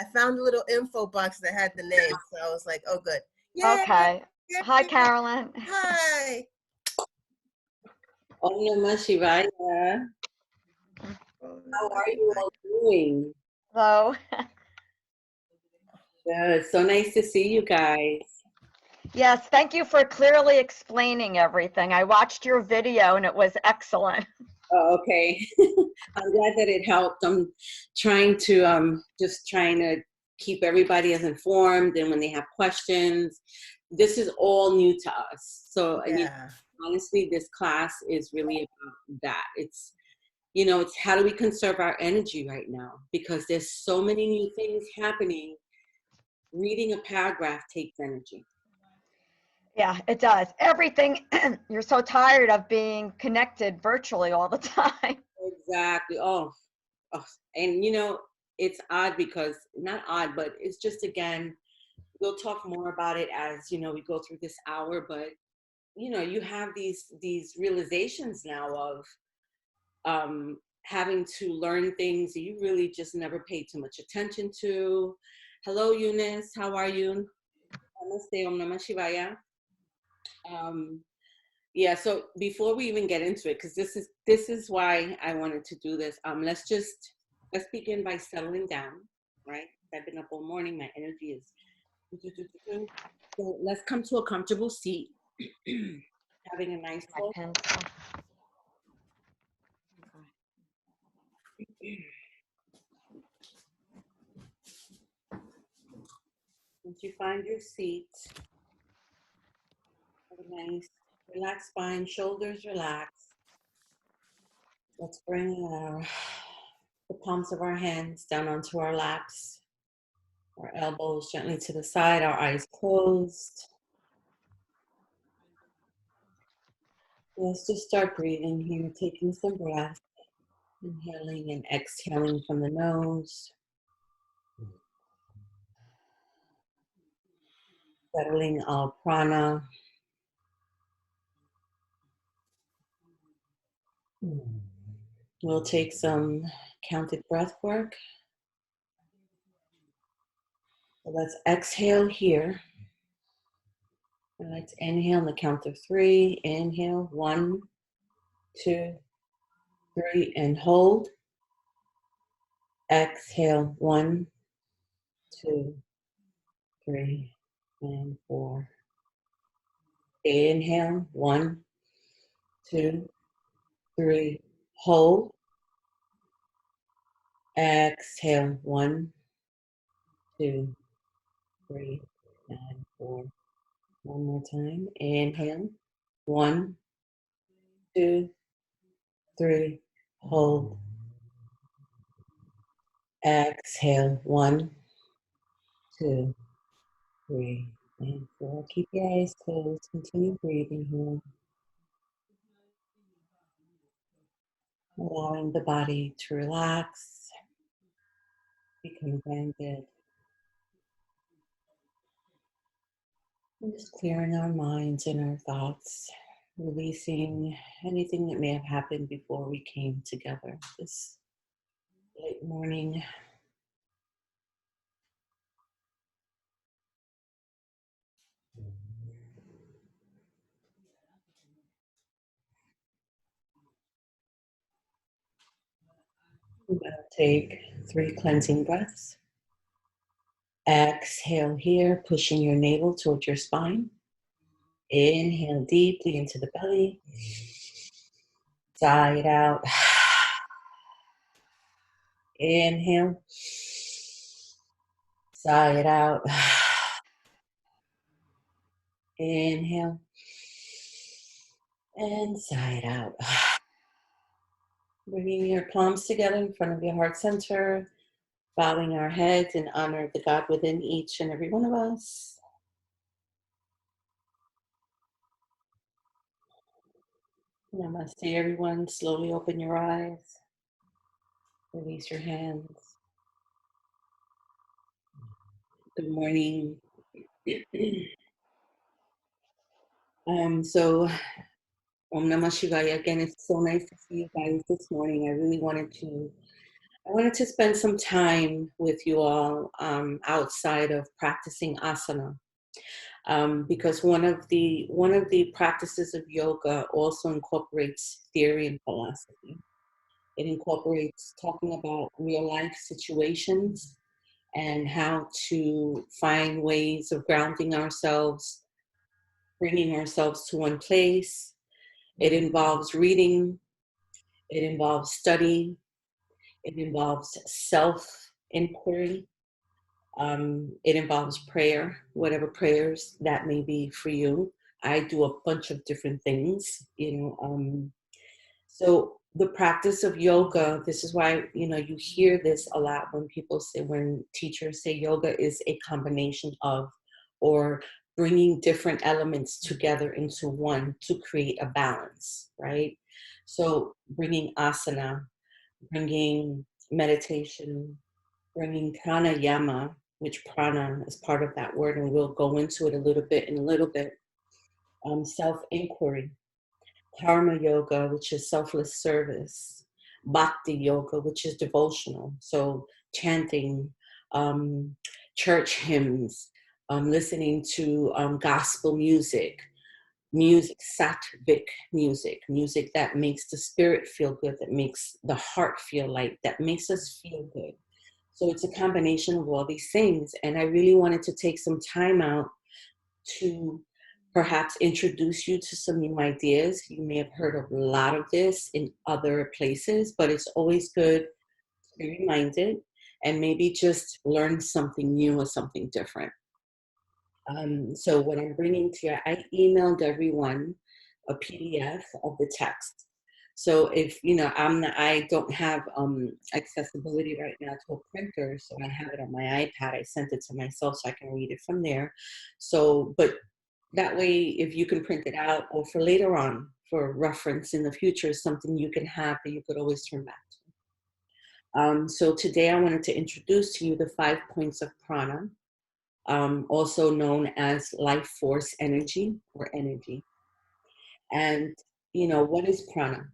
I found a little info box that had the name, so I was like, oh, good. Yay! Okay. Yay! Hi, Carolyn. Hi. Om Namah Sivaya. How are you all doing? Hello. Good. So nice to see you guys. Yes, thank you for clearly explaining everything. I watched your video and it was excellent. Oh, okay. I'm glad that it helped. I'm trying to just trying to keep everybody as informed, and when they have questions, this is all new to us. So Yeah. honestly, this class is really about that. It's, you know, it's how do we conserve our energy right now, because there's so many new things happening. Reading a paragraph takes energy. Yeah, it does. Everything, you're so tired of being connected virtually all the time. Exactly. Oh, and you know, it's odd because, not odd, but it's just, again, we'll talk more about it as, you know, we go through this hour, but you know, you have these realizations now of having to learn things that you really just never paid too much attention to. Hello, Eunice. How are you? Namaste. Om Namah Sivaya. Yeah, so before we even get into it, because this is why I wanted to do this, let's begin by settling down, right? I've been up all morning, my energy is, so let's come to a comfortable seat, having a nice My cold. pencil. Once you find your seat, have a nice relaxed spine, shoulders relaxed. Let's bring the palms of our hands down onto our laps, our elbows gently to the side, our eyes closed. Let's just start breathing here, taking some breath, inhaling and exhaling from the nose, settling our prana. We'll take some counted breath work. So let's exhale here. And let's inhale on the count of 3. Inhale, 1, 2, 3, and hold. Exhale, 1, 2, 3, and 4. Inhale, 1, 2, 3, hold. Exhale, 1, 2, 3, and 4. One more time. Inhale, 1, 2, 3, hold. Exhale, 1, 2, 3, and 4. Keep your eyes closed. Continue breathing here. Allowing the body to relax, become grounded. And just clearing our minds and our thoughts, releasing anything that may have happened before we came together this late morning. We're going to take 3 cleansing breaths. Exhale here, pushing your navel towards your spine. Inhale deeply into the belly. Sigh it out. Inhale. Sigh it out. Inhale. And sigh it out. Bringing your palms together in front of your heart center. Bowing our heads in honor of the God within each and every one of us. Namaste, everyone. Slowly open your eyes. Release your hands. Good morning. So, Om Namah Shivaya. Again, it's so nice to see you guys this morning. I really wanted to I wanted to spend some time with you all outside of practicing asana, because one of the practices of yoga also incorporates theory and philosophy. It incorporates talking about real life situations and how to find ways of grounding ourselves, bringing ourselves to one place. It involves reading, it involves study, it involves self-inquiry, it involves prayer, whatever prayers that may be for you. I do a bunch of different things, so the practice of yoga, this is why, you hear this a lot when people say, when teachers say yoga is a combination of, or bringing different elements together into one to create a balance, right? So bringing asana, bringing meditation, bringing pranayama, which prana is part of that word, and we'll go into it a little bit in a little bit. Self-inquiry, karma yoga, which is selfless service, bhakti yoga, which is devotional, so chanting, church hymns, listening to gospel music, sattvic music that makes the spirit feel good, that makes the heart feel light, that makes us feel good. So it's a combination of all these things. And I really wanted to take some time out to perhaps introduce you to some new ideas. You may have heard of a lot of this in other places, but it's always good to be reminded and maybe just learn something new or something different. So what I'm bringing to you, I emailed everyone a PDF of the text. So if, I don't have accessibility right now to a printer, so I have it on my iPad. I sent it to myself so I can read it from there. So, but that way, if you can print it out, or for later on, for reference in the future, something you can have that you could always turn back to. So today I wanted to introduce to you the 5 points of prana, also known as life force energy or energy. And, what is prana?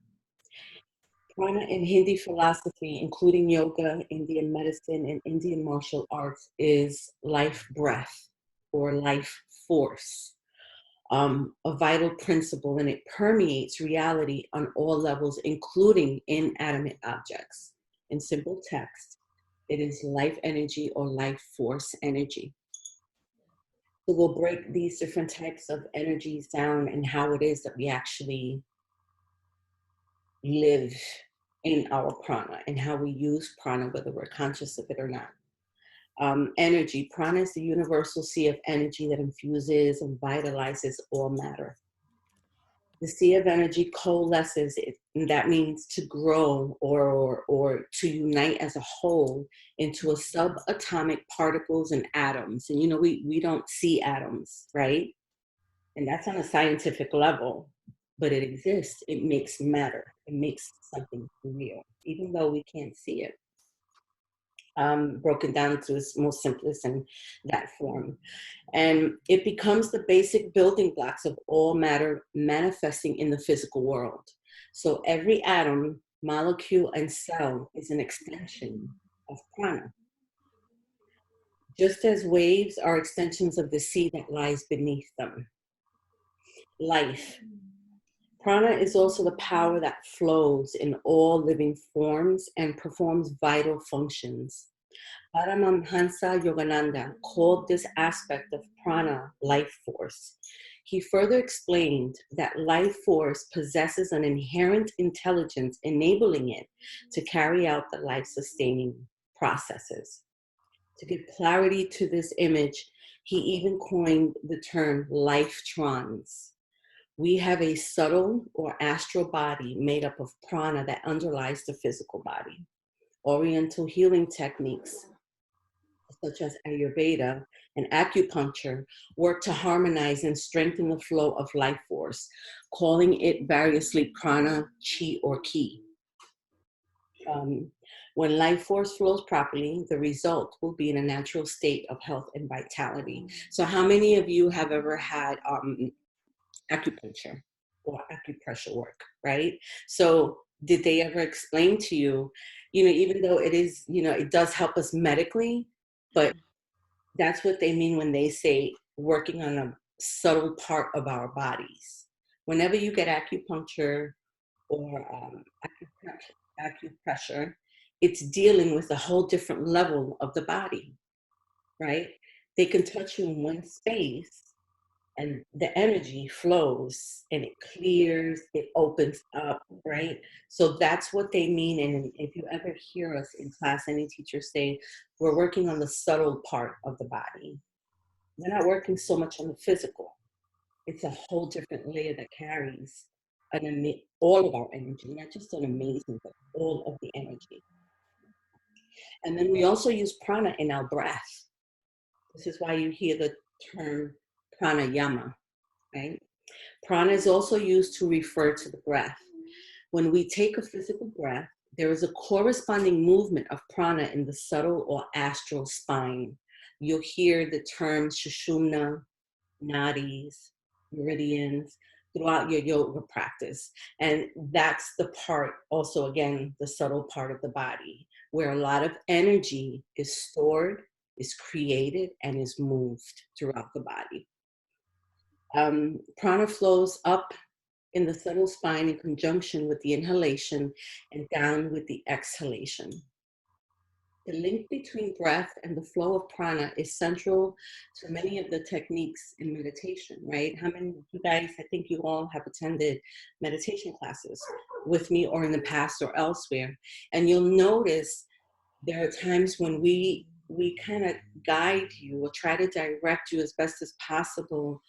Prana in Hindi philosophy, including yoga, Indian medicine, and Indian martial arts, is life breath or life force, a vital principle, and it permeates reality on all levels, including inanimate objects. In simple text, it is life energy or life force energy. So we'll break these different types of energies down and how it is that we actually live in our prana and how we use prana, whether we're conscious of it or not. Energy. Prana is the universal sea of energy that infuses and vitalizes all matter. The sea of energy coalesces, and that means to grow or to unite as a whole into a subatomic particles and atoms. And we don't see atoms, right? And that's on a scientific level, but it exists. It makes matter. It makes something real, even though we can't see it. Broken down to its most simplest in that form. And it becomes the basic building blocks of all matter manifesting in the physical world. So every atom, molecule, and cell is an extension of prana. Just as waves are extensions of the sea that lies beneath them. Life. Prana is also the power that flows in all living forms and performs vital functions. Paramahamsa Yogananda called this aspect of prana life force. He further explained that life force possesses an inherent intelligence enabling it to carry out the life-sustaining processes. To give clarity to this image, he even coined the term life-trons. We have a subtle or astral body made up of prana that underlies the physical body. Oriental healing techniques, such as Ayurveda and acupuncture, work to harmonize and strengthen the flow of life force, calling it variously prana, chi, or ki. When life force flows properly, the result will be in a natural state of health and vitality. So how many of you have ever had acupuncture or acupressure work, right? So did they ever explain to you you know, even though it is, you know, it does help us medically, but that's what they mean when they say working on a subtle part of our bodies. Whenever you get acupuncture or acupressure, it's dealing with a whole different level of the body, right? They can touch you in one space and the energy flows and it clears, it opens up, right? So that's what they mean. And if you ever hear us in class, any teacher say, we're working on the subtle part of the body. We're not working so much on the physical. It's a whole different layer that carries all of our energy, not just an amazing, but all of the energy. And then we also use prana in our breath. This is why you hear the term pranayama, right? Prana is also used to refer to the breath. When we take a physical breath, there is a corresponding movement of prana in the subtle or astral spine. You'll hear the terms sushumna, nadis, meridians throughout your yoga practice. And that's the part, also again, the subtle part of the body, where a lot of energy is stored, is created, and is moved throughout the body. Prana flows up in the subtle spine in conjunction with the inhalation and down with the exhalation. The link between breath and the flow of prana is central to many of the techniques in meditation, right? How many of you guys, I think you all have attended meditation classes with me or in the past or elsewhere. And you'll notice there are times when we kind of guide you or try to direct you as best as possible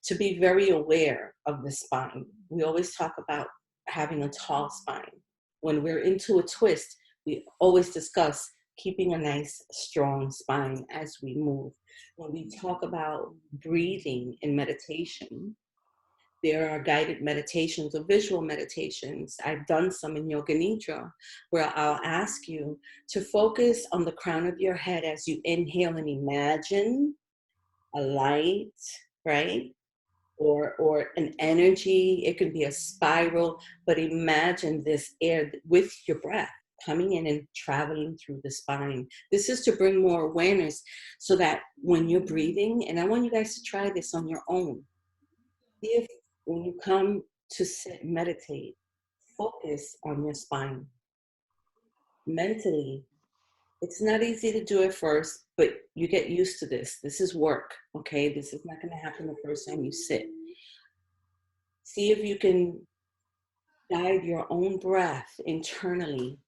to be very aware of the spine. We always talk about having a tall spine. When we're into a twist, we always discuss keeping a nice, strong spine as we move. When we talk about breathing in meditation, there are guided meditations or visual meditations. I've done some in Yoga Nidra, where I'll ask you to focus on the crown of your head as you inhale and imagine a light, right? Or an energy. It can be a spiral, but imagine this air with your breath coming in and traveling through the spine. This is to bring more awareness so that when you're breathing, and I want you guys to try this on your own. See if when you come to sit, meditate, focus on your spine. Mentally, it's not easy to do at first, but you get used to this. This is work, okay? This is not going to happen the first time you sit. See if you can guide your own breath internally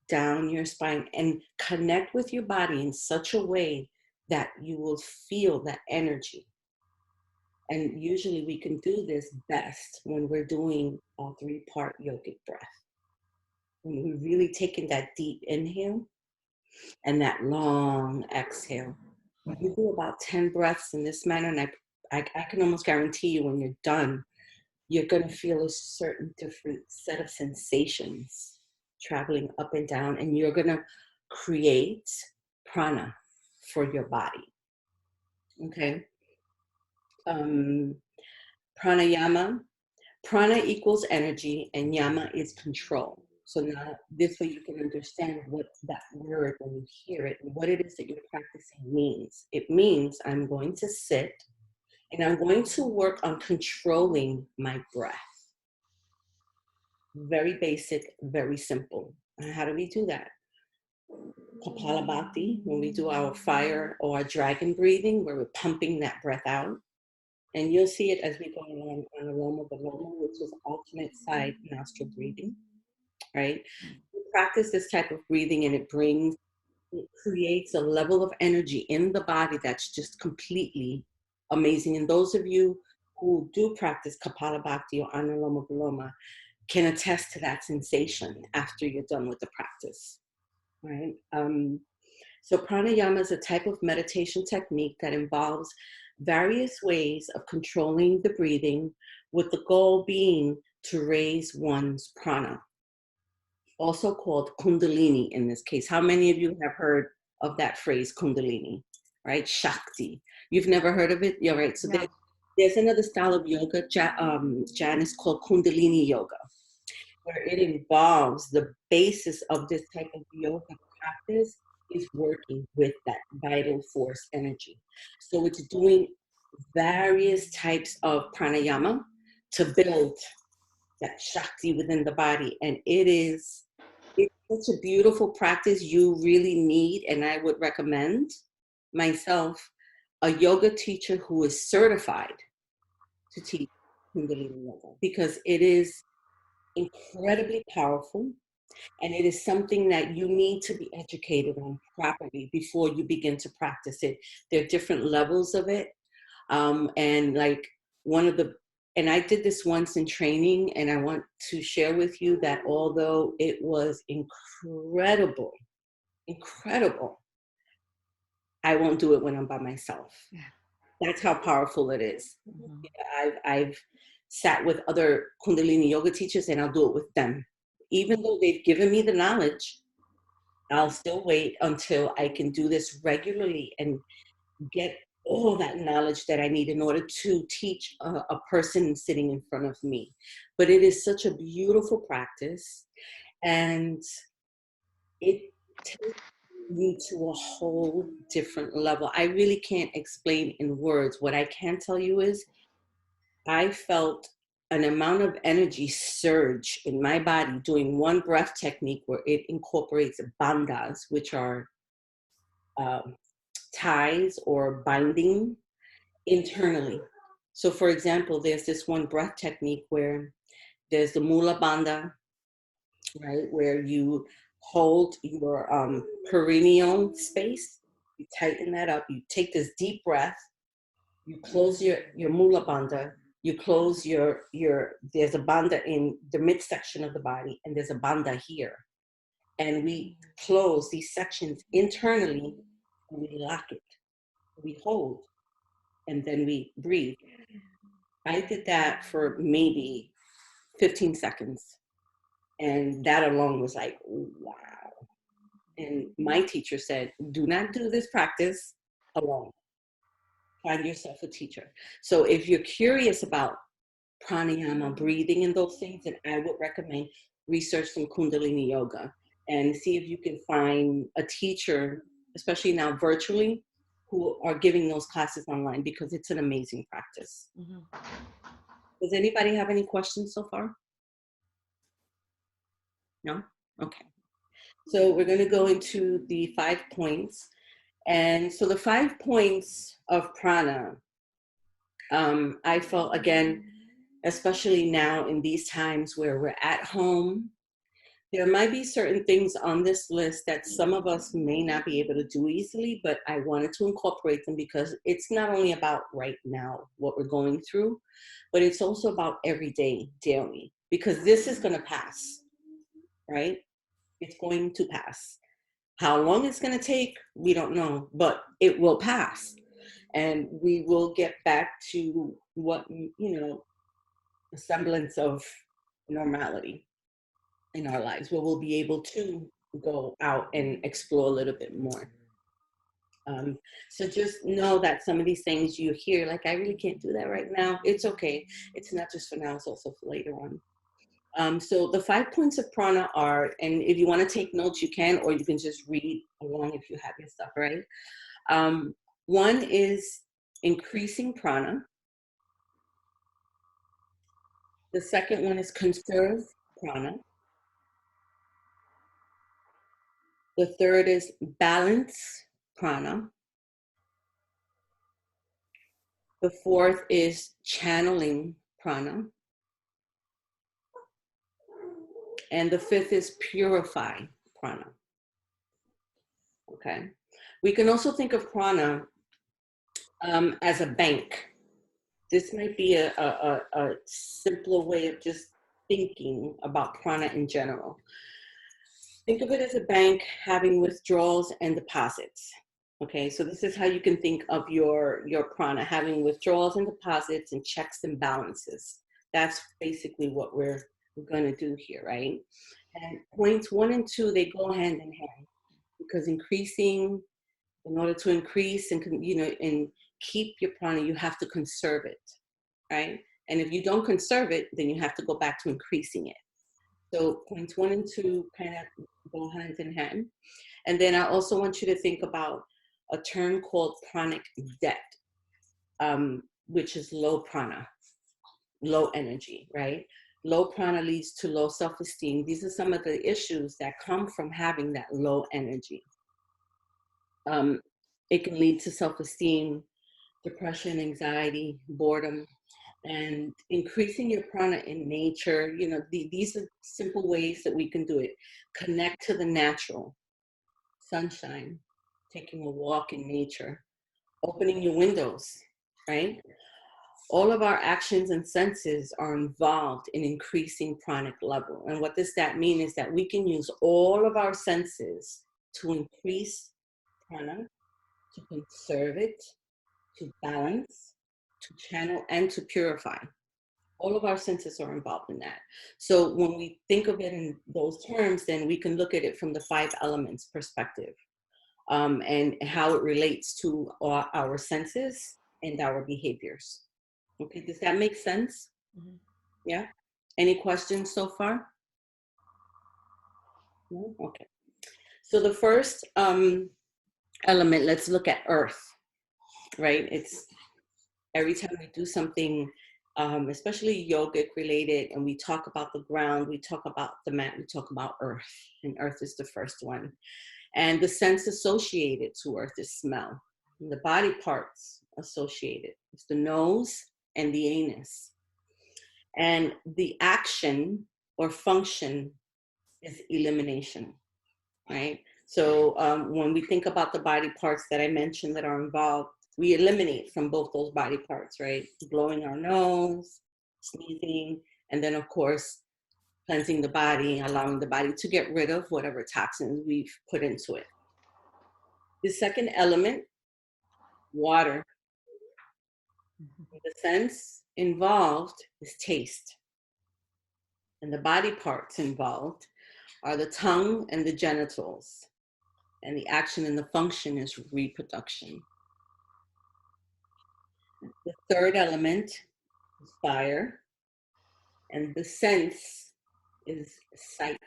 down your spine and connect with your body in such a way that you will feel that energy. And usually we can do this best when we're doing a 3-part yogic breath. When we're really taking that deep inhale and that long exhale. You do about 10 breaths in this manner, and I can almost guarantee you when you're done, you're going to feel a certain different set of sensations traveling up and down, and you're going to create prana for your body. Okay. Pranayama. Prana equals energy, and yama is control. So now this way you can understand what that word, when you hear it, and what it is that you're practicing means. It means I'm going to sit and I'm going to work on controlling my breath. Very basic, very simple. And how do we do that? Kapalabhati, when we do our fire or our dragon breathing, where we're pumping that breath out. And you'll see it as we go along on Aroma Baloma, which is alternate side nostril breathing, right? We practice this type of breathing and it creates a level of energy in the body that's just completely amazing. And those of you who do practice Kapalabhati or Anuloma Viloma can attest to that sensation after you're done with the practice, right? So pranayama is a type of meditation technique that involves various ways of controlling the breathing, with the goal being to raise one's prana, also called kundalini in this case. How many of you have heard of that phrase, kundalini, right? Shakti. You've never heard of it? Yeah, right. So there's another style of yoga, Janice, called kundalini yoga, where it involves the basis of this type of yoga practice is working with that vital force energy. So it's doing various types of pranayama to build that Shakti within the body. And it's such a beautiful practice. You really need, and I would recommend myself, a yoga teacher who is certified to teach Kundalini Yoga, because it is incredibly powerful, and it is something that you need to be educated on properly before you begin to practice it. There are different levels of it. And like and I did this once in training, and I want to share with you that although it was incredible, I won't do it when I'm by myself. Yeah. That's how powerful it is. Mm-hmm. I've sat with other Kundalini yoga teachers, and I'll do it with them. Even though they've given me the knowledge, I'll still wait until I can do this regularly and get all that knowledge that I need in order to teach a person sitting in front of me. But it is such a beautiful practice, and it takes you to a whole different level. I really can't explain in words. What I can tell you is I felt an amount of energy surge in my body doing one breath technique where it incorporates bandhas, which are ties or binding internally. So for example, there's this one breath technique where there's the Mula Bandha, right? Where you hold your perineal space, you tighten that up, you take this deep breath, you close your Mula Bandha, you close there's a bandha in the midsection of the body, and there's a bandha here. And we close these sections internally, and we lock it, we hold, and then we breathe. I did that for maybe 15 seconds. And that alone was like, wow. And my teacher said, do not do this practice alone. Find yourself a teacher. So if you're curious about pranayama, breathing, and those things, then I would recommend research some Kundalini Yoga and see if you can find a teacher, especially now virtually, who are giving those classes online, because it's an amazing practice. Mm-hmm. Does anybody have any questions so far? No? Okay. So we're going to go into the 5 points. And so the 5 points of prana, I felt, again, especially now in these times where we're at home, there might be certain things on this list that some of us may not be able to do easily, but I wanted to incorporate them because it's not only about right now, what we're going through, but it's also about every day, daily, because this is going to pass, right? It's going to pass. How long it's going to take, we don't know, but it will pass. And we will get back to what, a semblance of normality in our lives, where we'll be able to go out and explore a little bit more. So just know that some of these things you hear, like, I really can't do that right now. It's okay. It's not just for now, it's also for later on. So the 5 points of prana are, and if you want to take notes, you can, or you can just read along if you have your stuff, right? One is increasing prana. The second one is conserve prana. The third is balance prana. The fourth is channeling prana. And the fifth is purify prana. Okay. We can also think of prana as a bank. This might be a simpler way of just thinking about prana in general. Think of it as a bank having withdrawals and deposits. Okay, so this is how you can think of your prana, having withdrawals and deposits and checks and balances. That's basically what we're going to do here, right? And points 1 and 2, they go hand in hand, because in order to increase and and keep your prana, you have to conserve it, right? And if you don't conserve it, then you have to go back to increasing it. So points 1 and 2 kind of go hand in hand. And then I also want you to think about a term called pranic debt, which is low prana, low energy, right? Low prana leads to low self-esteem. These are some of the issues that come from having that low energy. It can lead to self-esteem, depression, anxiety, boredom, and increasing your prana in nature. You know, these are simple ways that we can do it. Connect to the natural, sunshine, taking a walk in nature, opening your windows, right? All of our actions and senses are involved in increasing pranic level. And what does that mean is that we can use all of our senses to increase prana, to conserve it, to balance, to channel, and to purify. All of our senses are involved in that. So when we think of it in those terms, then we can look at it from the 5 elements perspective, and how it relates to our senses and our behaviors. Okay, does that make sense? Mhm. Yeah. Any questions so far? No? Okay. So the first element, let's look at earth, right? It's every time we do something, especially yogic related, and we talk about the ground, we talk about the mat, we talk about earth, and earth is the first one. And the sense associated to earth is smell. And the body parts associated, it's the nose and the anus. And the action or function is elimination, right? So when we think about the body parts that I mentioned that are involved, we eliminate from both those body parts, right? Blowing our nose, sneezing, and then of course, cleansing the body, allowing the body to get rid of whatever toxins we've put into it. The second element, water. The sense involved is taste. And the body parts involved are the tongue and the genitals. And the action and the function is reproduction. The third element is fire. And the sense is sight.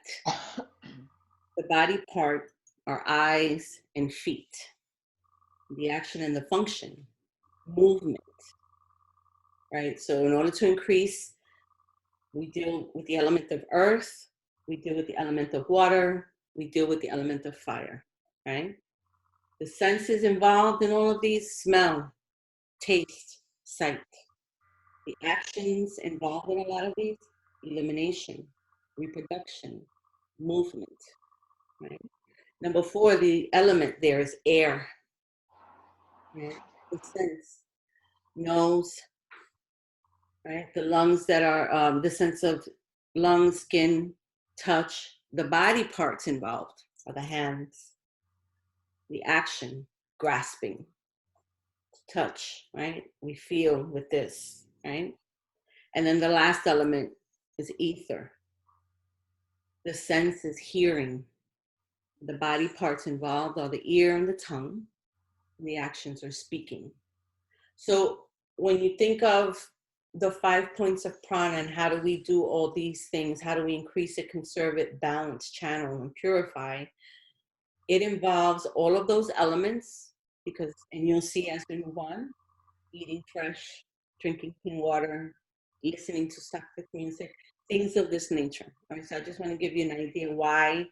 The body part are eyes and feet. The action and the function, movement, right? So in order to increase, we deal with the element of earth, we deal with the element of water, we deal with the element of fire, right? The senses involved in all of these: smell, taste, sight. The actions involved in a lot of these: elimination, reproduction, movement, right? Number 4, the element there is air, right? The sense, nose, right? The lungs that are the sense of lungs, skin, touch. The body parts involved are the hands, the action, grasping, touch, right? We feel with this, right? And then the last element is ether. The sense is hearing. The body parts involved are the ear and the tongue. And the actions are speaking. So when you think of the 5 points of prana and how do we do all these things, how do we increase it, conserve it, balance, channel, and purify, it involves all of those elements because, and you'll see as we move on, eating fresh, drinking clean water, listening to sattvic music, things of this nature. All right, so I just want to give you an idea why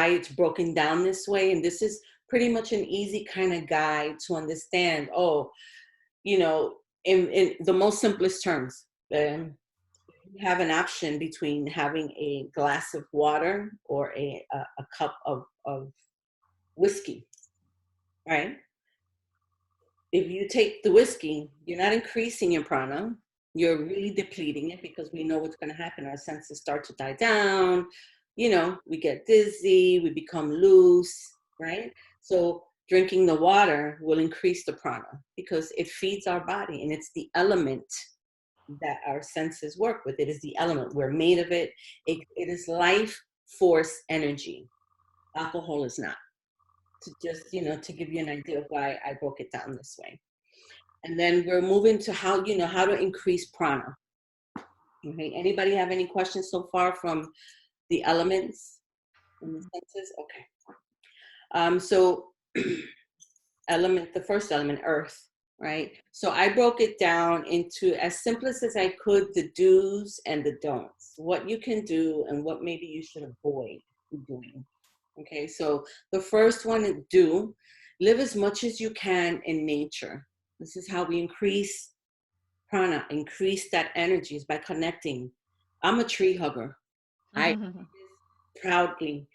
it's broken down this way. And this is pretty much an easy kind of guide to understand, oh, you know, in the most simplest terms, you have an option between having a glass of water or a cup of whiskey, right? If you take the whiskey, you're not increasing your prana, you're really depleting it because we know what's going to happen. Our senses start to die down, you know, we get dizzy, we become loose, right? So drinking the water will increase the prana because it feeds our body and it's the element that our senses work with. It is the element. We're made of it. It is life force energy. Alcohol is not. To just, you know, to give you an idea of why I broke it down this way. And then we're moving to how, you know, how to increase prana. Okay, anybody have any questions so far from the elements and the senses. Okay. So element, the first element, earth, right? So I broke it down into as simplest as I could, the do's and the don'ts, what you can do and what maybe you should avoid doing. Okay, so the first one is do, live as much as you can in nature. This is how we increase prana, increase that energy, is by connecting. I'm a tree hugger. I proudly,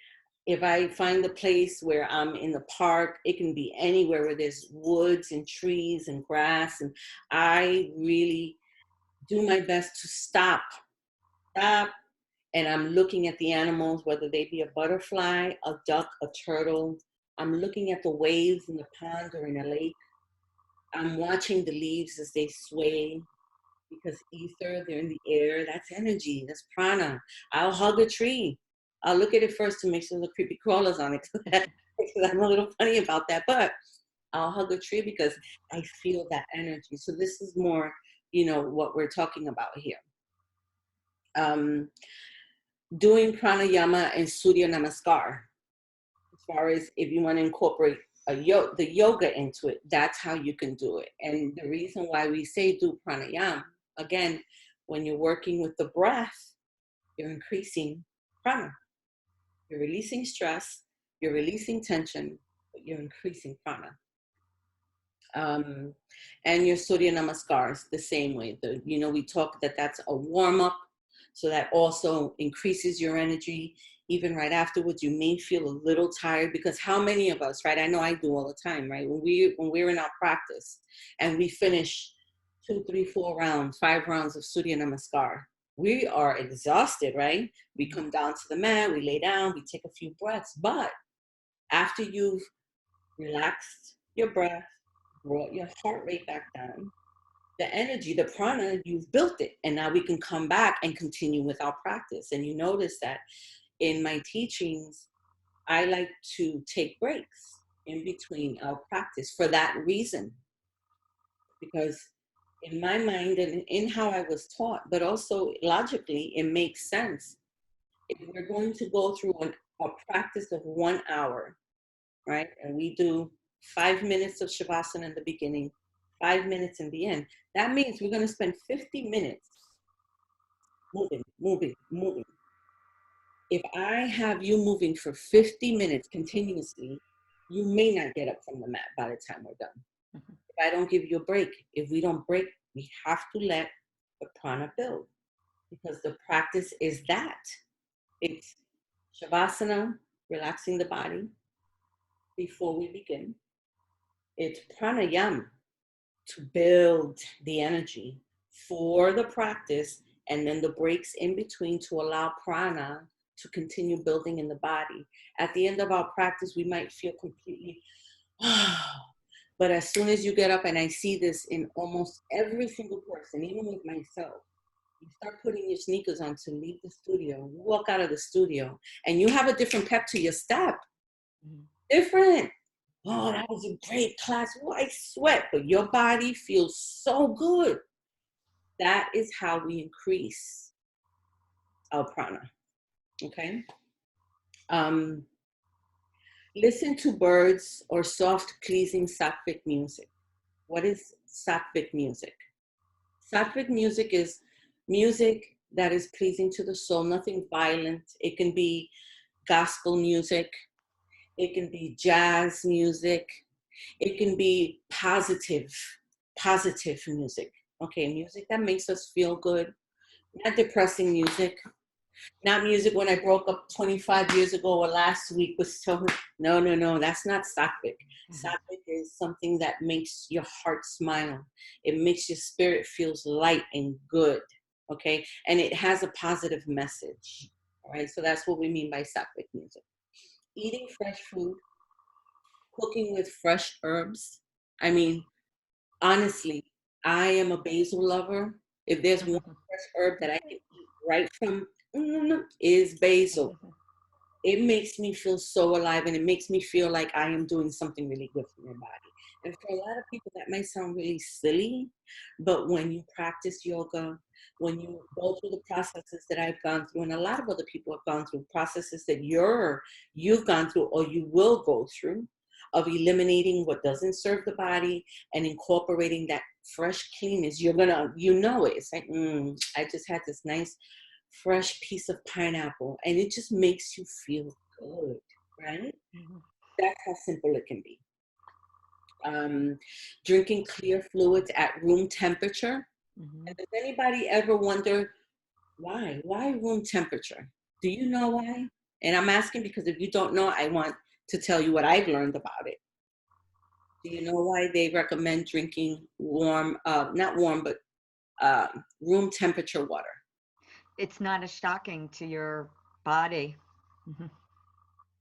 if I find a place where I'm in the park, it can be anywhere where there's woods and trees and grass, and I really do my best to stop, and I'm looking at the animals, whether they be a butterfly, a duck, a turtle. I'm looking at the waves in the pond or in a lake. I'm watching the leaves as they sway, because ether, they're in the air. That's energy. That's prana. I'll hug a tree. I'll look at it first to make sure the creepy crawlers on it, because I'm a little funny about that. But I'll hug a tree because I feel that energy. So this is more, what we're talking about here. Doing pranayama and surya namaskar. As far as if you want to incorporate the yoga into it, that's how you can do it. And the reason why we say do pranayama, again, when you're working with the breath, you're increasing prana. You're releasing stress, you're releasing tension, but you're increasing prana. And your Surya Namaskars, the same way. We talk that's a warm-up, so that also increases your energy. Even right afterwards, you may feel a little tired, because how many of us, right? I know I do all the time, right? When we're in our practice and we finish 2, 3, 4 rounds, 5 rounds of Surya Namaskar, we are exhausted, right? We come down to the mat, we lay down, we take a few breaths. But after you've relaxed your breath, brought your heart rate back down, the energy, the prana, you've built it. And now we can come back and continue with our practice. And you notice that in my teachings, I like to take breaks in between our practice for that reason. Because in my mind and in how I was taught, but also logically, it makes sense. If we're going to go through a practice of 1 hour, right? And we do 5 minutes of Shavasana in the beginning, 5 minutes in the end. That means we're going to spend 50 minutes moving. If I have you moving for 50 minutes continuously, you may not get up from the mat by the time we're done. Mm-hmm. If I don't give you a break, if we don't break, we have to let the prana build, because the practice is that. It's Shavasana, relaxing the body before we begin. It's pranayama, to build the energy for the practice, and then the breaks in between to allow prana to continue building in the body. At the end of our practice, we might feel completely, but as soon as you get up, and I see this in almost every single person, even with myself, you start putting your sneakers on to leave the studio, you walk out of the studio, and you have a different pep to your step. Mm-hmm. Different. Oh, that was a great class. Oh, I sweat, but your body feels so good. That is how we increase our prana. Okay. Listen to birds or soft, pleasing sattvic music. What is sattvic music? Sattvic music is music that is pleasing to the soul, nothing violent. It can be gospel music. It can be jazz music. It can be positive music. Okay, music that makes us feel good. Not depressing music. Not music when I broke up 25 years ago or last week was so, no, that's not sattvic. Mm-hmm. Sattvic is something that makes your heart smile. It makes your spirit feels light and good, okay? And it has a positive message, all right? So that's what we mean by sattvic music. Eating fresh food, cooking with fresh herbs. I mean, honestly, I am a basil lover. If there's one fresh herb that I can eat right from, is basil. It makes me feel so alive, and it makes me feel like I am doing something really good for my body. And for a lot of people, that might sound really silly, but when you practice yoga, when you go through the processes that I've gone through, and a lot of other people have gone through processes that you've gone through or you will go through, of eliminating what doesn't serve the body and incorporating that fresh cleanness, you're gonna, it's like, I just had this nice fresh piece of pineapple, and it just makes you feel good, right? That's how simple it can be. Drinking clear fluids at room temperature. And does anybody ever wonder why? Why room temperature? Do you know why? And I'm asking because if you don't know, I want to tell you what I've learned about it. Do you know why they recommend drinking warm, not warm, but room temperature water? It's not as shocking to your body.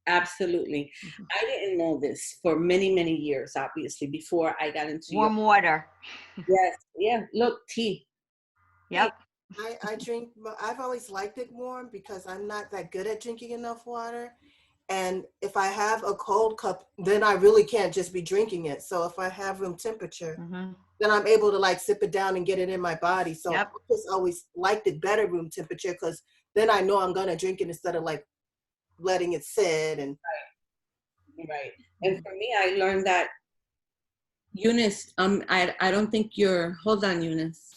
Absolutely. I didn't know this for many, many years, obviously, before I got into Warm water. Yes. Yeah. Look, tea. Yep. I drink, I've always liked it warm because I'm not that good at drinking enough water. And if I have a cold cup, then I really can't just be drinking it. So if I have room temperature, then I'm able to like sip it down and get it in my body. So I just always liked it better room temperature because then I know I'm going to drink it instead of like letting it sit. And right. And for me, I learned that, Eunice, I don't think you're, hold on, Eunice.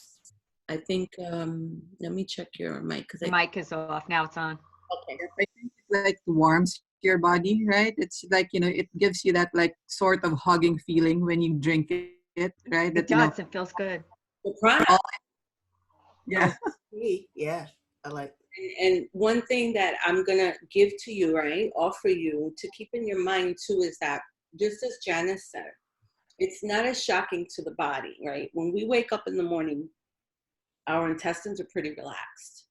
I think, let me check your mic. The mic is off. Now it's on. Okay. I think it like warms your body, right? It's like, it gives you that like sort of hugging feeling when you drink it, right? It does. It feels good. The Prana. Yeah. Yeah, I like. And one thing that I'm going to give to you, right, offer you to keep in your mind too, is that just as Janice said, it's not as shocking to the body, right? When we wake up in the morning, our intestines are pretty relaxed.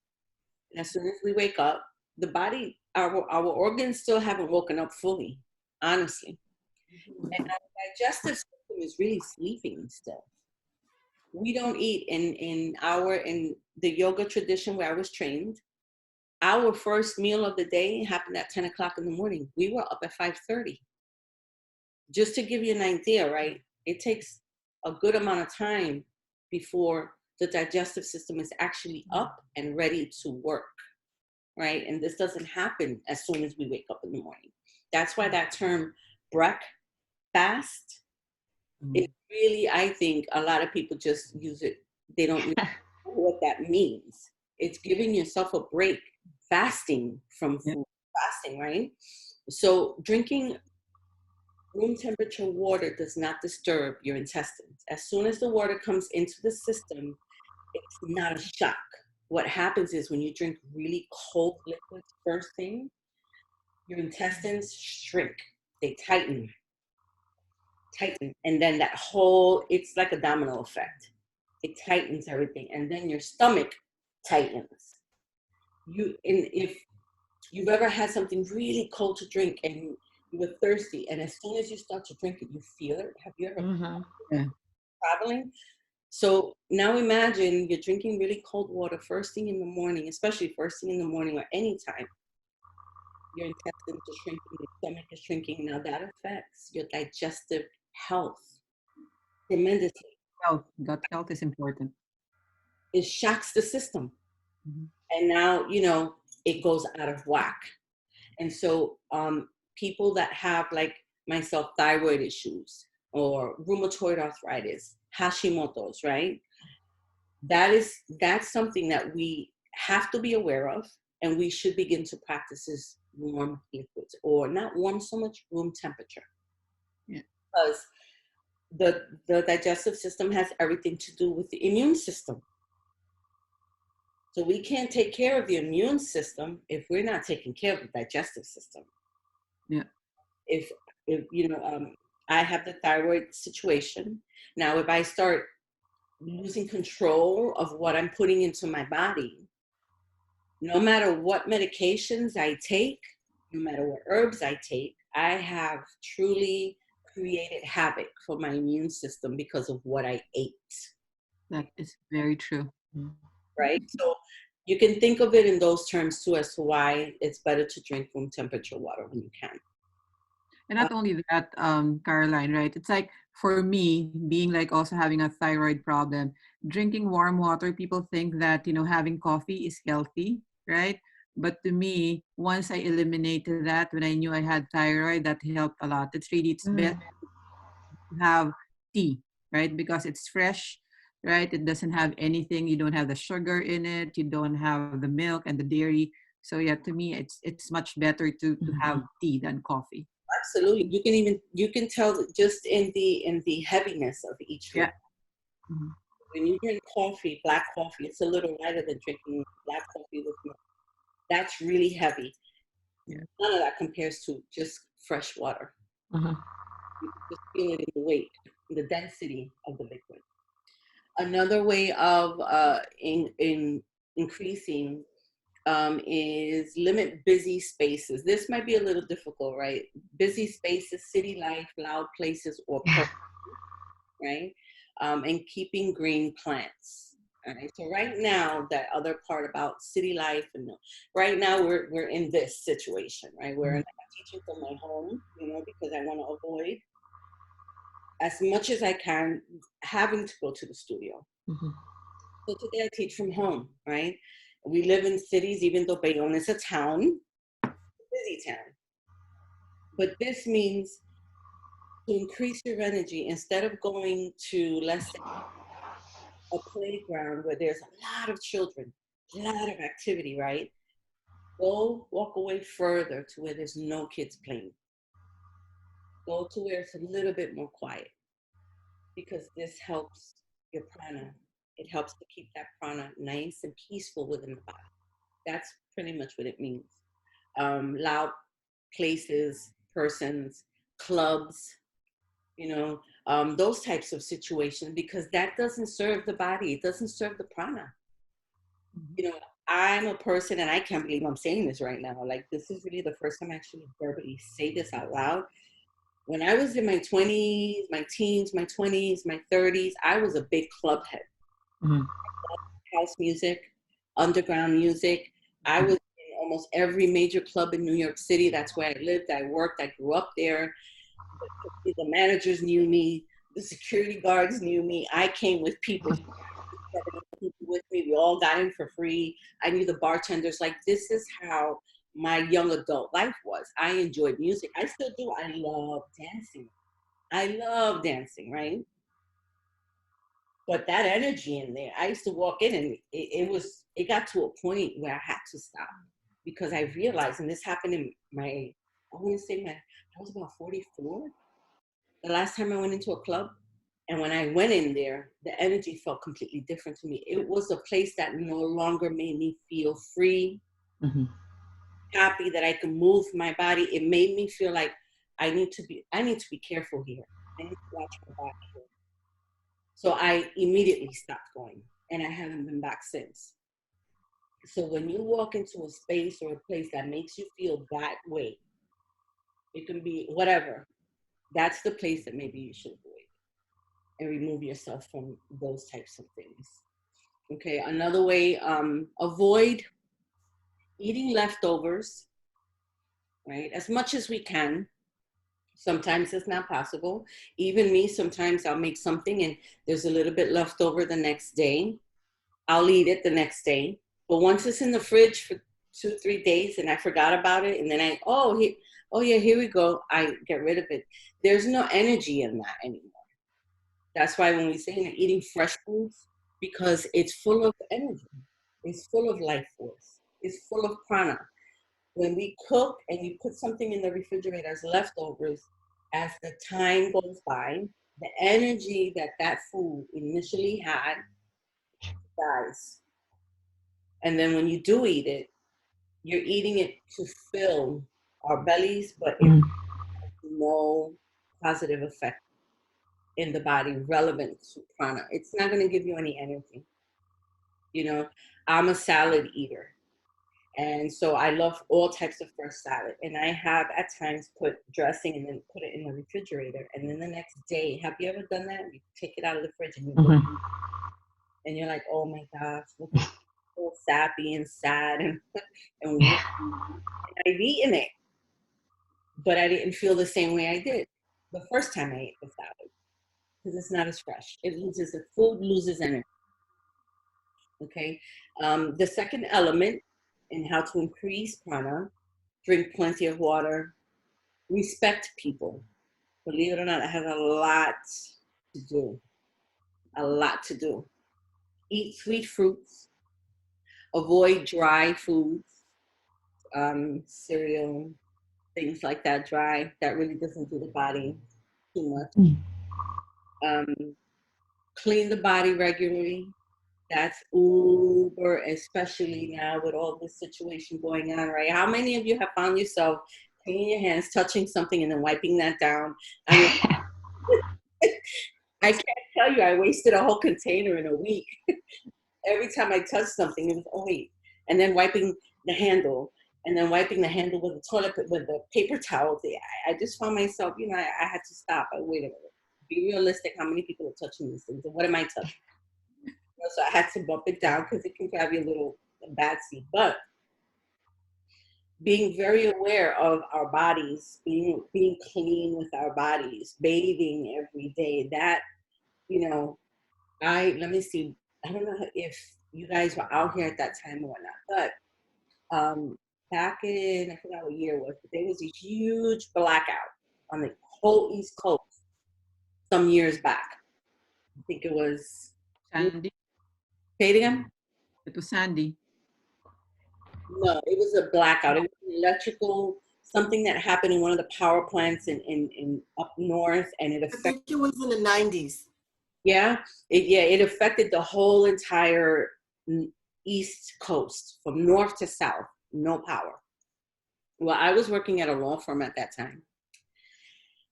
And as soon as we wake up, the body, our organs still haven't woken up fully, honestly. And our digestive system is really sleeping still. We don't eat in the yoga tradition where I was trained. Our first meal of the day happened at 10 o'clock in the morning. We were up at 5:30. Just to give you an idea, right? It takes a good amount of time before the digestive system is actually up and ready to work, right? And this doesn't happen as soon as we wake up in the morning. That's why that term breakfast is really, I think, a lot of people just use it. They don't really know what that means. It's giving yourself a break, fasting from food, fasting, right? So drinking room temperature water does not disturb your intestines. As soon as the water comes into the system, it's not a shock. What happens is when you drink really cold liquids first thing, your intestines shrink. They tighten. And then that whole, it's like a domino effect. It tightens everything. And then your stomach tightens. If you've ever had something really cold to drink and you were thirsty, and as soon as you start to drink it, you feel it. Have you ever traveling? So now imagine you're drinking really cold water first thing in the morning, especially first thing in the morning or anytime. Your intestines are shrinking, your stomach is shrinking. Now that affects your digestive health tremendously. Gut health is important. It shocks the system. And now, it goes out of whack. And so people that have, like myself, thyroid issues or rheumatoid arthritis, Hashimoto's, right? That's something that we have to be aware of, and we should begin to practice is warm liquids, or not warm so much, room temperature. Because the digestive system has everything to do with the immune system. So we can't take care of the immune system if we're not taking care of the digestive system. If I have the thyroid situation. Now, if I start losing control of what I'm putting into my body, no matter what medications I take, no matter what herbs I take, I have truly created havoc for my immune system because of what I ate. That is very true. Right? So you can think of it in those terms too, as to why it's better to drink room temperature water when you can. And not only that, Caroline, right? It's like for me, being like also having a thyroid problem, drinking warm water, people think that, having coffee is healthy, right? But to me, once I eliminated that, when I knew I had thyroid, that helped a lot. It's best Mm. to have tea, right? Because it's fresh, right? It doesn't have anything. You don't have the sugar in it. You don't have the milk and the dairy. So yeah, to me, it's much better to have tea than coffee. Absolutely. You can tell that just in the heaviness of each drink. Yeah. Mhm. When you drink coffee, black coffee, it's a little lighter than drinking black coffee with milk. That's really heavy. Yeah. None of that compares to just fresh water. Mhm. You can just feel it in the weight, in the density of the liquid. Another way of in increasing is limit busy spaces. This might be a little difficult, right? Busy spaces, city life, loud places, or right? And keeping green plants. All right. So right now, that other part about city life, and right now we're in this situation, right? Where I'm teaching from my home, because I want to avoid as much as I can having to go to the studio. Mhm. So today I teach from home, right? We live in cities, even though Bayonne is a town, busy town. But this means to increase your energy, instead of going to, let's say, a playground where there's a lot of children, a lot of activity, right? Go walk away further to where there's no kids playing. Go to where it's a little bit more quiet, because this helps your prana. It helps to keep that prana nice and peaceful within the body. That's pretty much what it means. Loud places, persons, clubs, those types of situations, because that doesn't serve the body. It doesn't serve the prana. you know, I'm a person, and I can't believe I'm saying this right now. Like, this is really the first time I actually verbally say this out loud. When I was in my 20s, my teens, my 20s, my 30s, I was a big club head. Mhm. House music, underground music. I was in almost every major club in New York City. That's where I lived. I worked. I grew up there. The managers knew me. The security guards knew me. I came with people with me. We all got in for free. I knew the bartenders. Like, this is how my young adult life was. I enjoyed music. I still do. I love dancing. I love dancing, right? But that energy in there, I used to walk in, and it got to a point where I had to stop, because I realized, and this happened in I want to say I was about 44. The last time I went into a club, and when I went in there, the energy felt completely different to me. It was a place that no longer made me feel free, Mhm. happy that I could move my body. It made me feel like I need to be careful here. I need to watch my body here. So I immediately stopped going, and I haven't been back since. So when you walk into a space or a place that makes you feel that way, it can be whatever. That's the place that maybe you should avoid and remove yourself from those types of things. Okay, another way, avoid eating leftovers, right? As much as we can. Sometimes it's not possible. Even me, sometimes I'll make something and there's a little bit left over the next day. I'll eat it the next day. But once it's in the fridge for 2, 3 days and I forgot about it, and then oh yeah, here we go. I get rid of it. There's no energy in that anymore. That's why when we say eating fresh foods, because it's full of energy, it's full of life force, it's full of prana. When we cook and you put something in the refrigerator as leftovers, as the time goes by, the energy that that food initially had dies. And then when you do eat it, you're eating it to fill our bellies, but it has Mhm. no positive effect in the body relevant to prana. It's not going to give you any energy. You know, I'm a salad eater. And so I love all types of fresh salad. And I have at times put dressing and then put it in the refrigerator. And then the next day, have you ever done that? You take it out of the fridge and you look, Mhm. and you're like, oh my gosh, look at so sappy and sad and I've eaten it, but I didn't feel the same way I did the first time I ate the salad. because it's not as fresh. The food loses energy. Okay. The second element in how to increase prana: drink plenty of water, respect people. Believe it or not, it has a lot to do. A lot to do. Eat sweet fruits. Avoid dry foods, cereal, things like that. Dry, that really doesn't do the body too much. Um, Clean the body regularly. That's uber, especially now with all this situation going on, right? How many of you have found yourself cleaning your hands, touching something, and then wiping that down? I mean, I can't tell you, I wasted a whole container in a week. Every time I touched something, it was, oh wait, and then wiping the handle, and then wiping the handle with the toilet, with the paper towel. I just found myself, I had to stop. Wait a minute. Be realistic. How many people are touching these things? And what am I touching? So I had to bump it down because it can grab you a little bad seat. But being very aware of our bodies, being clean with our bodies, bathing every day. That, let me see. I don't know if you guys were out here at that time or not, but back in, I forgot what year it was, but there was a huge blackout on the whole East Coast some years back. I think it was Sandy. Say it again? It was Sandy. No, it was a blackout. It was an electrical, something that happened in one of the power plants in up north, and it I affected. think it was in the 90s. Yeah, it affected the whole entire East Coast from north to south. No power. Well, I was working at a law firm at that time,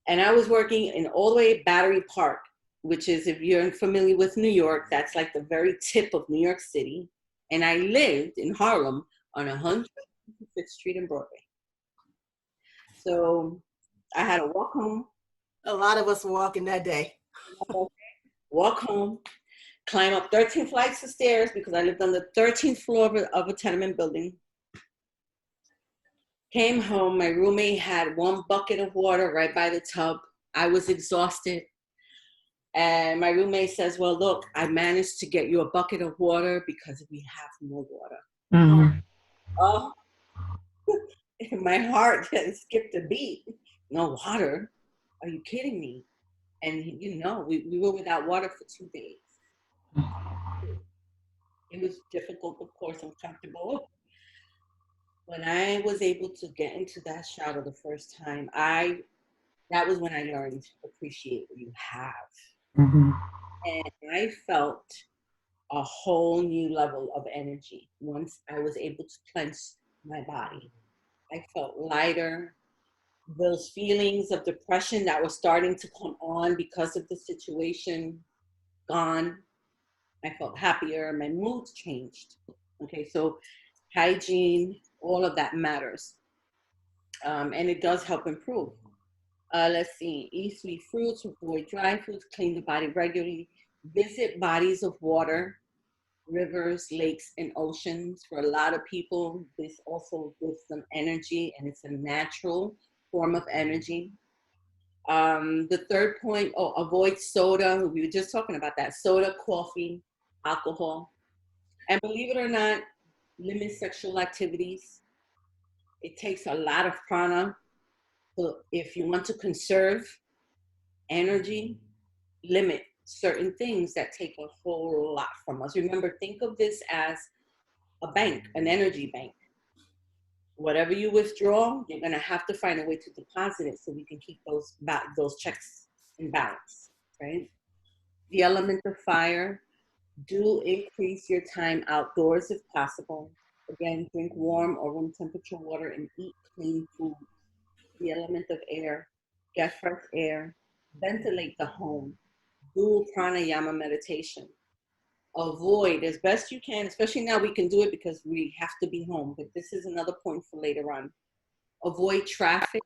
and I was working in all the way Battery Park, which is, if you're familiar with New York, that's like the very tip of New York City. And I lived in Harlem on 105th Street and Broadway. So I had to walk home. A lot of us were walking that day. Walk home, climb up 13 flights of stairs because I lived on the 13th floor of a tenement building. Came home, my roommate had one bucket of water right by the tub. I was exhausted. And my roommate says, well, look, I managed to get you a bucket of water because we have no water. Mm-hmm. Oh, my heart skipped a beat. No water? Are you kidding me? And we were without water for 2 days. It was difficult, of course, uncomfortable. When I was able to get into that shower the first time, that was when I learned to appreciate what you have. Mm-hmm. And I felt a whole new level of energy once I was able to cleanse my body. I felt lighter. Those feelings of depression that were starting to come on because of the situation, gone. I felt happier. My mood changed. Okay, so hygiene, all of that matters. And it does help improve. Let's see, eat sweet fruits, avoid dry foods, clean the body regularly, visit bodies of water, rivers, lakes, and oceans. For a lot of people, this also gives them energy, and it's a natural form of energy. The third point, avoid soda. We were just talking about that. Soda, coffee, alcohol. And believe it or not, limit sexual activities. It takes a lot of prana. So if you want to conserve energy, limit certain things that take a whole lot from us. Remember, think of this as a bank, an energy bank. Whatever you withdraw, you're going to have to find a way to deposit it so we can keep those checks in balance, right? The element of fire, do increase your time outdoors if possible. Again, drink warm or room temperature water and eat clean food. The element of air, get fresh air, ventilate the home, do pranayama meditation. Avoid as best you can, especially now we can do it because we have to be home, but this is another point for later on. Avoid traffic,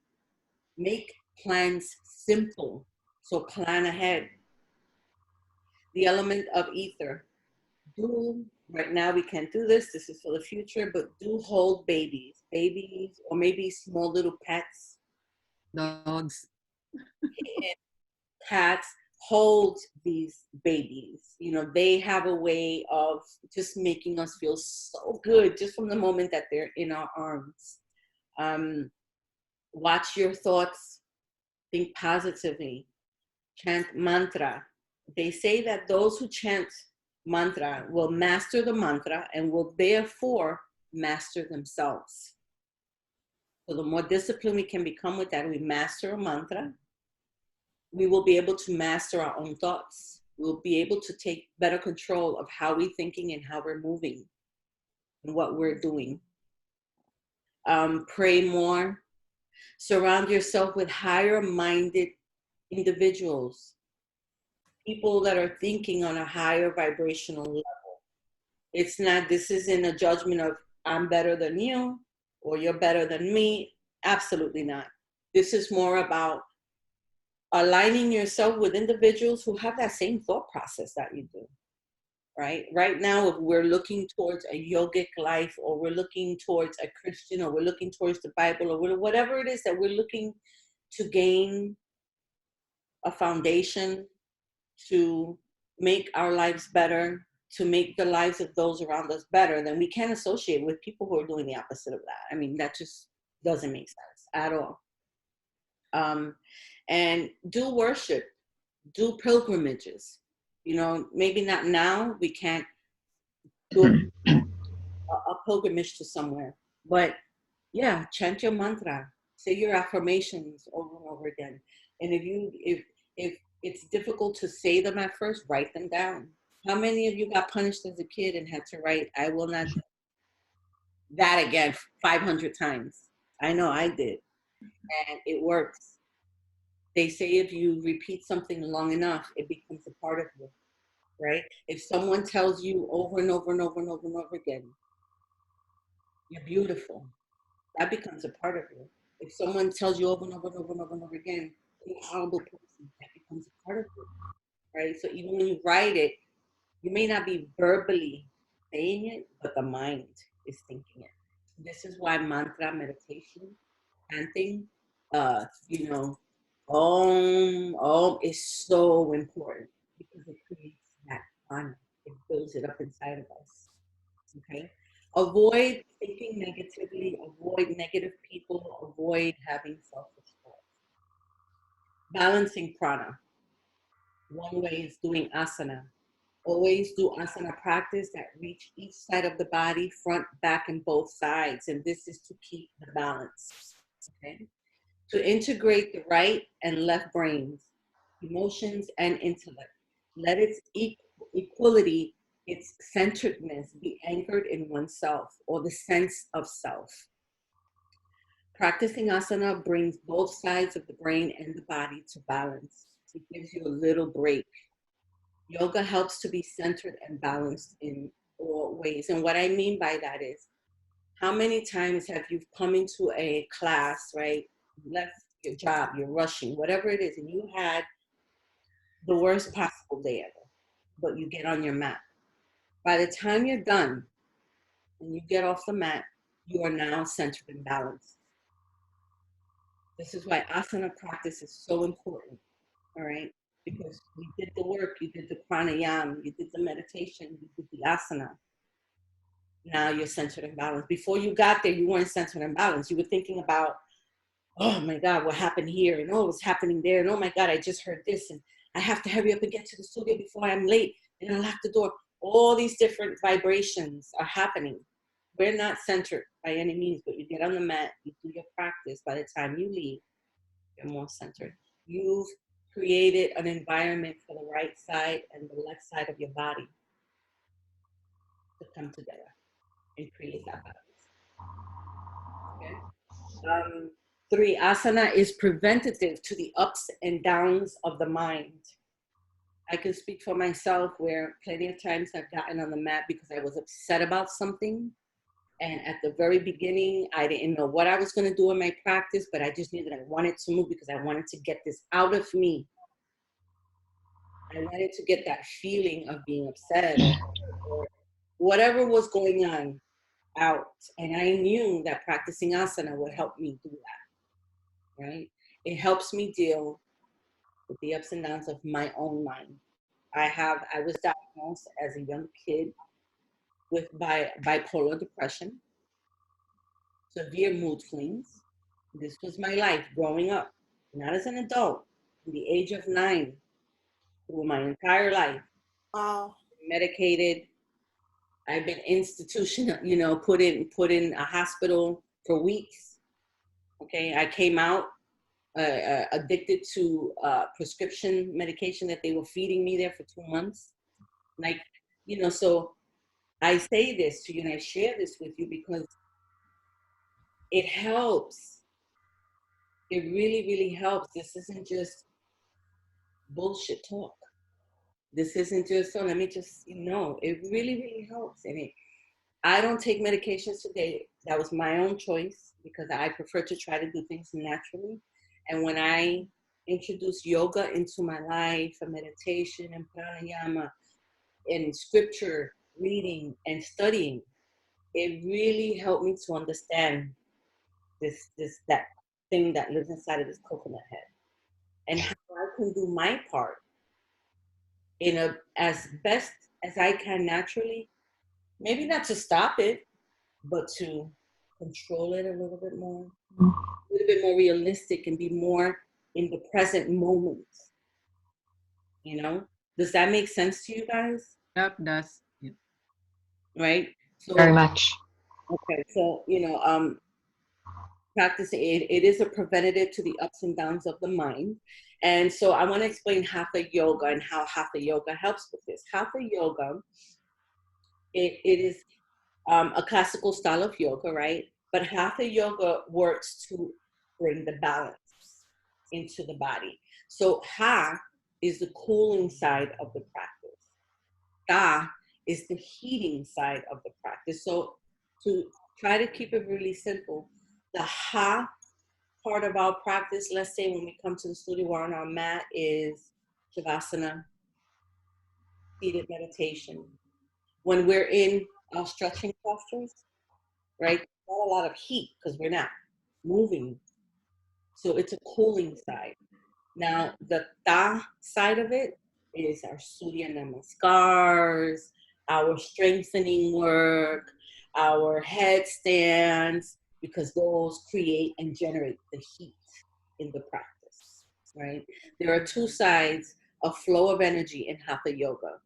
make plans simple, so plan ahead. The element of ether, right now we can't do this is for the future, but do hold babies, or maybe small little pets, Dogs. cats, hold these babies. You know, they have a way of just making us feel so good just from the moment that they're in our arms. Watch your thoughts, think positively, chant mantra. They say that those who chant mantra will master the mantra and will therefore master themselves. So the more disciplined we can become with that, we master a mantra, we will be able to master our own thoughts. We'll be able to take better control of how we're thinking and how we're moving and what we're doing. Pray more. Surround yourself with higher minded individuals, people that are thinking on a higher vibrational level. It's not, this isn't a judgment of I'm better than you or you're better than me. Absolutely not. This is more about aligning yourself with individuals who have that same thought process that you do, right? Right now, if we're looking towards a yogic life, or we're looking towards a Christian, or we're looking towards the Bible, or whatever it is that we're looking to gain a foundation to make our lives better, to make the lives of those around us better, then we can't associate with people who are doing the opposite of that. I mean, that just doesn't make sense at all. And do worship, do pilgrimages. You know, maybe not now, we can't do a pilgrimage to somewhere, but yeah, chant your mantra, say your affirmations over and over again. And if it's difficult to say them at first, write them down. How many of you got punished as a kid and had to write, I will not do that again 500 times? I know I did, and it works. They say if you repeat something long enough, it becomes a part of you, right? If someone tells you over and over and over and over and over again, you're beautiful, that becomes a part of you. If someone tells you over and over and over and over and over again, you're a horrible person, that becomes a part of you, right? So even when you write it, you may not be verbally saying it, but the mind is thinking it. This is why mantra meditation, chanting, you know, om is so important, because it creates that fun. It builds it up inside of us. Okay. Avoid thinking negatively, avoid negative people, avoid having self-respect. Balancing prana. One way is doing asana. Always do asana practice that reach each side of the body, front, back, and both sides. And this is to keep the balance. Okay. To integrate the right and left brains, emotions, and intellect. Let its equality, its centeredness be anchored in oneself, or the sense of self. Practicing asana brings both sides of the brain and the body to balance. It gives you a little break. Yoga helps to be centered and balanced in all ways. And what I mean by that is, how many times have you come into a class, right? You left your job, you're rushing, whatever it is, and you had the worst possible day ever, but you get on your mat. By the time you're done and you get off the mat, you are now centered and balanced. This is why asana practice is so important, all right? Because you did the work, you did the pranayama, you did the meditation, you did the asana. Now you're centered and balanced. Before you got there, you weren't centered and balanced. You were thinking about, oh my God, what happened here? And oh, what's happening there? And oh my God, I just heard this. And I have to hurry up and get to the studio before I'm late. And I lock the door. All these different vibrations are happening. We're not centered by any means, but you get on the mat, you do your practice. By the time you leave, you're more centered. You've created an environment for the right side and the left side of your body to come together and create that balance. Okay? 3, asana is preventative to the ups and downs of the mind. I can speak for myself, where plenty of times I've gotten on the mat because I was upset about something. And at the very beginning, I didn't know what I was going to do in my practice, but I just knew that I wanted to move because I wanted to get this out of me. I wanted to get that feeling of being upset or whatever was going on out. And I knew that practicing asana would help me do that, right? It helps me deal with the ups and downs of my own mind. I was diagnosed as a young kid with bipolar depression, severe mood swings. This was my life growing up, not as an adult, from the age of 9 through my entire life, Wow. medicated. I've been institutional, put in a hospital for weeks. Okay, I came out addicted to prescription medication that they were feeding me there for 2 months. Like, so I say this to you and I share this with you because it helps. It really, really helps. This isn't just bullshit talk. This isn't just, so let me just, it really, really helps. And I don't take medications today. That was my own choice because I prefer to try to do things naturally. And when I introduced yoga into my life, and meditation and pranayama and scripture reading and studying, it really helped me to understand that thing that lives inside of this coconut head and how I can do my part as best as I can naturally. Maybe not to stop it, but to control it a little bit more, a little bit more realistic and be more in the present moment. Does that make sense to you guys? Yep, does. Yep. Right? Very So, much. okay, so, practice it is a preventative to the ups and downs of the mind. And so I want to explain hatha yoga and how hatha yoga helps with this. Hatha yoga, it is a classical style of yoga, right? But hatha yoga works to bring the balance into the body. So ha is the cooling side of the practice. Da is the heating side of the practice. So to try to keep it really simple, the ha part of our practice, let's say when we come to the studio or on our mat, is Shavasana, seated meditation. When we're in our stretching postures, right? Not a lot of heat because we're not moving. So it's a cooling side. Now, the Ta side of it is our Surya Namaskars, our strengthening work, our headstands, because those create and generate the heat in the practice, right? There are two sides of flow of energy in Hatha Yoga.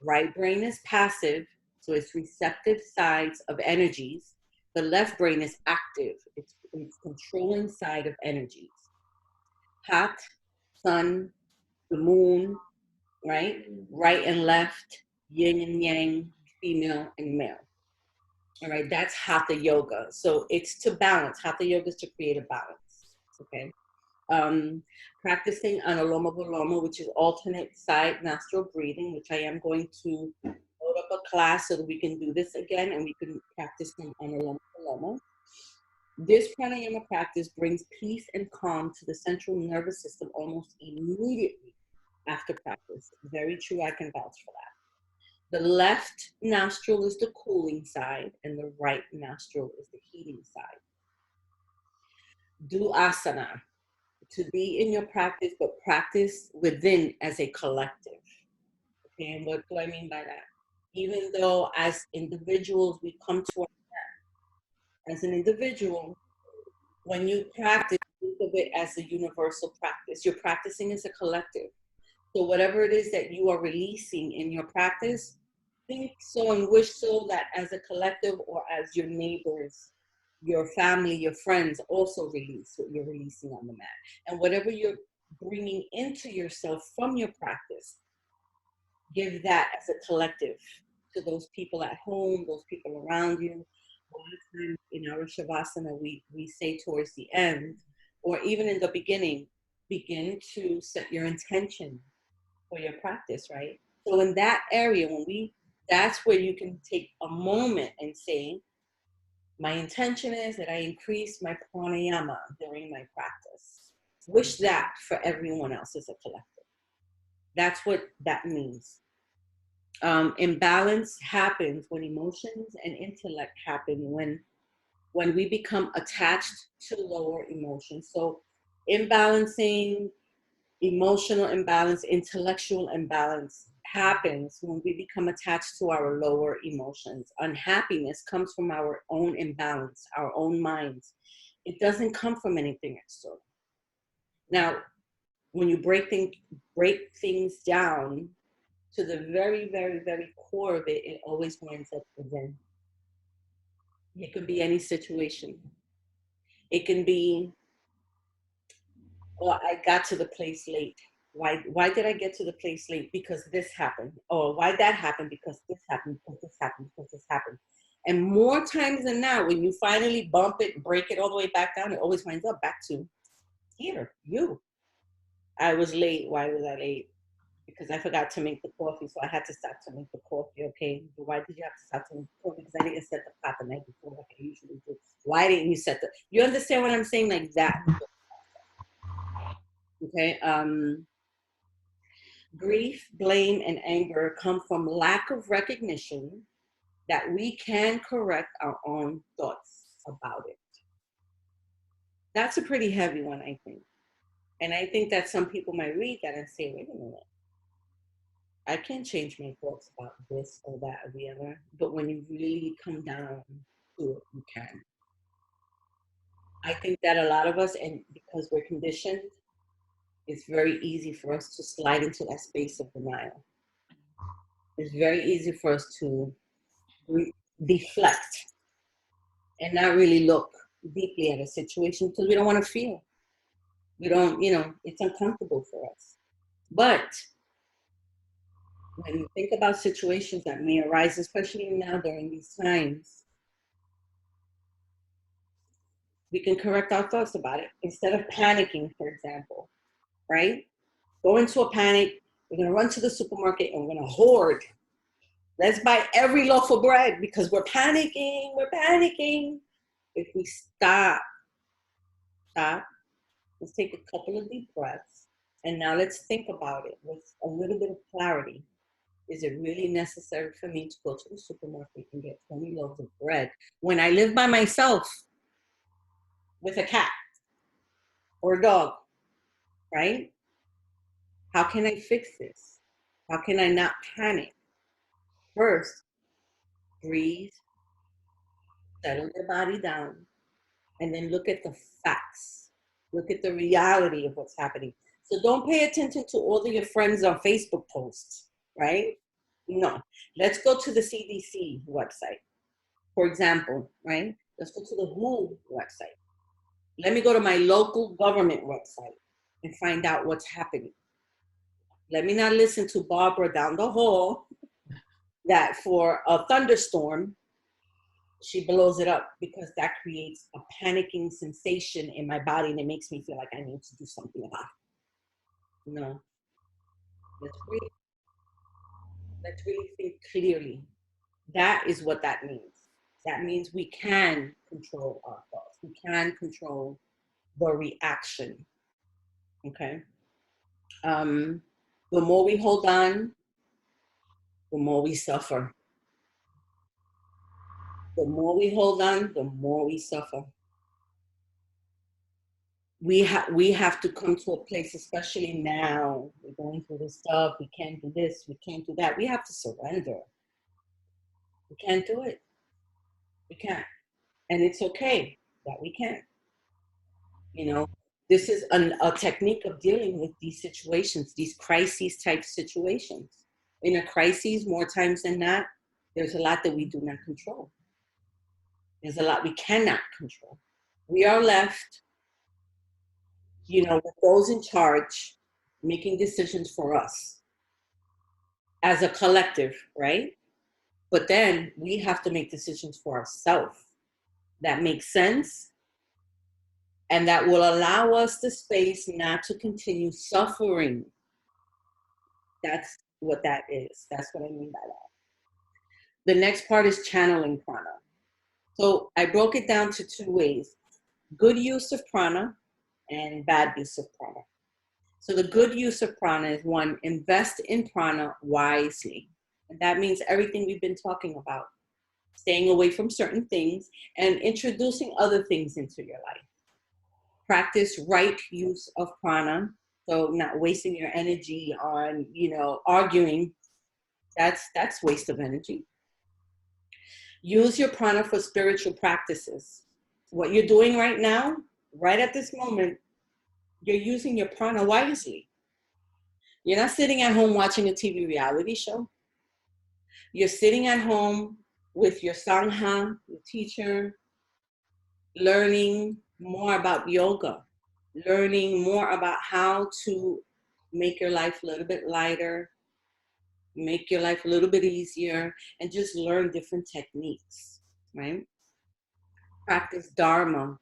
Right brain is passive, so it's receptive sides of energies. The left brain is active, it's controlling side of energies. Hot, sun, the moon, right? Right and left, yin and yang, female and male. All right, that's Hatha Yoga. So it's to balance. Hatha Yoga is to create a balance, okay? Practicing Anuloma Viloma, which is alternate side nostril breathing, which I am going to load up a class so that we can do this again and we can practice some Anuloma Viloma. This pranayama practice brings peace and calm to the central nervous system almost immediately after practice. Very true, I can vouch for that. The left nostril is the cooling side and the right nostril is the heating side. Do asana, to be in your practice, but practice within as a collective. Okay, and what do I mean by that? Even though as individuals we come to as an individual, when you practice, think of it as a universal practice. You're practicing as a collective. So whatever it is that you are releasing in your practice, think so and wish so that as a collective or as your neighbors, your family, your friends also release what you're releasing on the mat. And whatever you're bringing into yourself from your practice, give that as a collective to those people at home, those people around you. A lot of times in our Shavasana, we say towards the end, or even in the beginning, begin to set your intention for your practice, right? So in that area, that's where you can take a moment and say, my intention is that I increase my pranayama during my practice. Wish that for everyone else as a collective. That's what that means. Imbalance happens when emotions and intellect happen when we become attached to lower emotions. So imbalancing emotional imbalance, intellectual imbalance happens when we become attached to our lower emotions. Unhappiness comes from our own imbalance, our own minds. It doesn't come from anything external. Now, when you break things down to the very, very, very core of it, it always winds up within. It could be any situation. It can be, well, I got to the place late. Why did I get to the place late? Because this happened. Or why that happened? Because this happened, because this happened, because this happened. And more times than not, when you finally bump it, break it all the way back down, it always winds up back to here, you. I was late. Why was I late? Because I forgot to make the coffee, so I had to start to make the coffee, okay? But why did you have to start to make the coffee? Because I didn't set the pot the night before like I usually do. Why didn't you set the, you understand what I'm saying? Like that. Okay? Grief, blame, and anger come from lack of recognition that we can correct our own thoughts about it. That's a pretty heavy one, I think. And I think that some people might read that and say, wait a minute, I can't change my thoughts about this or that or the other. But when you really come down to it, you can. I think that a lot of us, and because we're conditioned, it's very easy for us to slide into that space of denial. It's very easy for us to deflect and not really look deeply at a situation because we don't want to feel. We don't, it's uncomfortable for us. But when you think about situations that may arise, especially now during these times, we can correct our thoughts about it instead of panicking, for example, right? Go into a panic. We're going to run to the supermarket and we're going to hoard. Let's buy every loaf of bread because we're panicking. We're panicking. If we stop, let's take a couple of deep breaths. And now let's think about it with a little bit of clarity. Is it really necessary for me to go to the supermarket and get 20 loaves of bread when I live by myself with a cat or a dog, right? How can I fix this? How can I not panic? First, breathe, settle your body down, and then look at the facts. Look at the reality of what's happening. So don't pay attention to all of your friends on Facebook posts, right? No. Let's go to the CDC website, for example, right? Let's go to the WHO website. Let me go to my local government website and find out what's happening. Let me not listen to Barbara down the hall that for a thunderstorm, she blows it up because that creates a panicking sensation in my body and it makes me feel like I need to do something about it. No. Let's breathe. Let's really think clearly. That is what that means. That means we can control our thoughts. We can control the reaction. Okay? The more we hold on, the more we suffer. The more we hold on, the more we suffer. We have to come to a place, especially now, we're going through this stuff, we can't do this, we can't do that. We have to surrender. We can't do it. We can't. And it's okay that we can't. This is a technique of dealing with these situations, these crises type situations. In a crisis, more times than not, there's a lot that we do not control. There's a lot we cannot control. We are left, with those in charge making decisions for us as a collective, right? But then we have to make decisions for ourselves that make sense and that will allow us the space not to continue suffering. That's what that is. That's what I mean by that. The next part is channeling prana. So I broke it down to two ways: good use of prana and bad use of prana. So the good use of prana is, one, invest in prana wisely. And that means everything we've been talking about, staying away from certain things and introducing other things into your life. Practice right use of prana So not wasting your energy on, arguing. That's waste of energy. Use your prana for spiritual practices. What you're doing right now, right at this moment, you're using your prana wisely. You're not sitting at home watching a TV reality show. You're sitting at home with your sangha, your teacher, learning more about yoga, learning more about how to make your life a little bit lighter, make your life a little bit easier, and just learn different techniques, right? Practice dharma,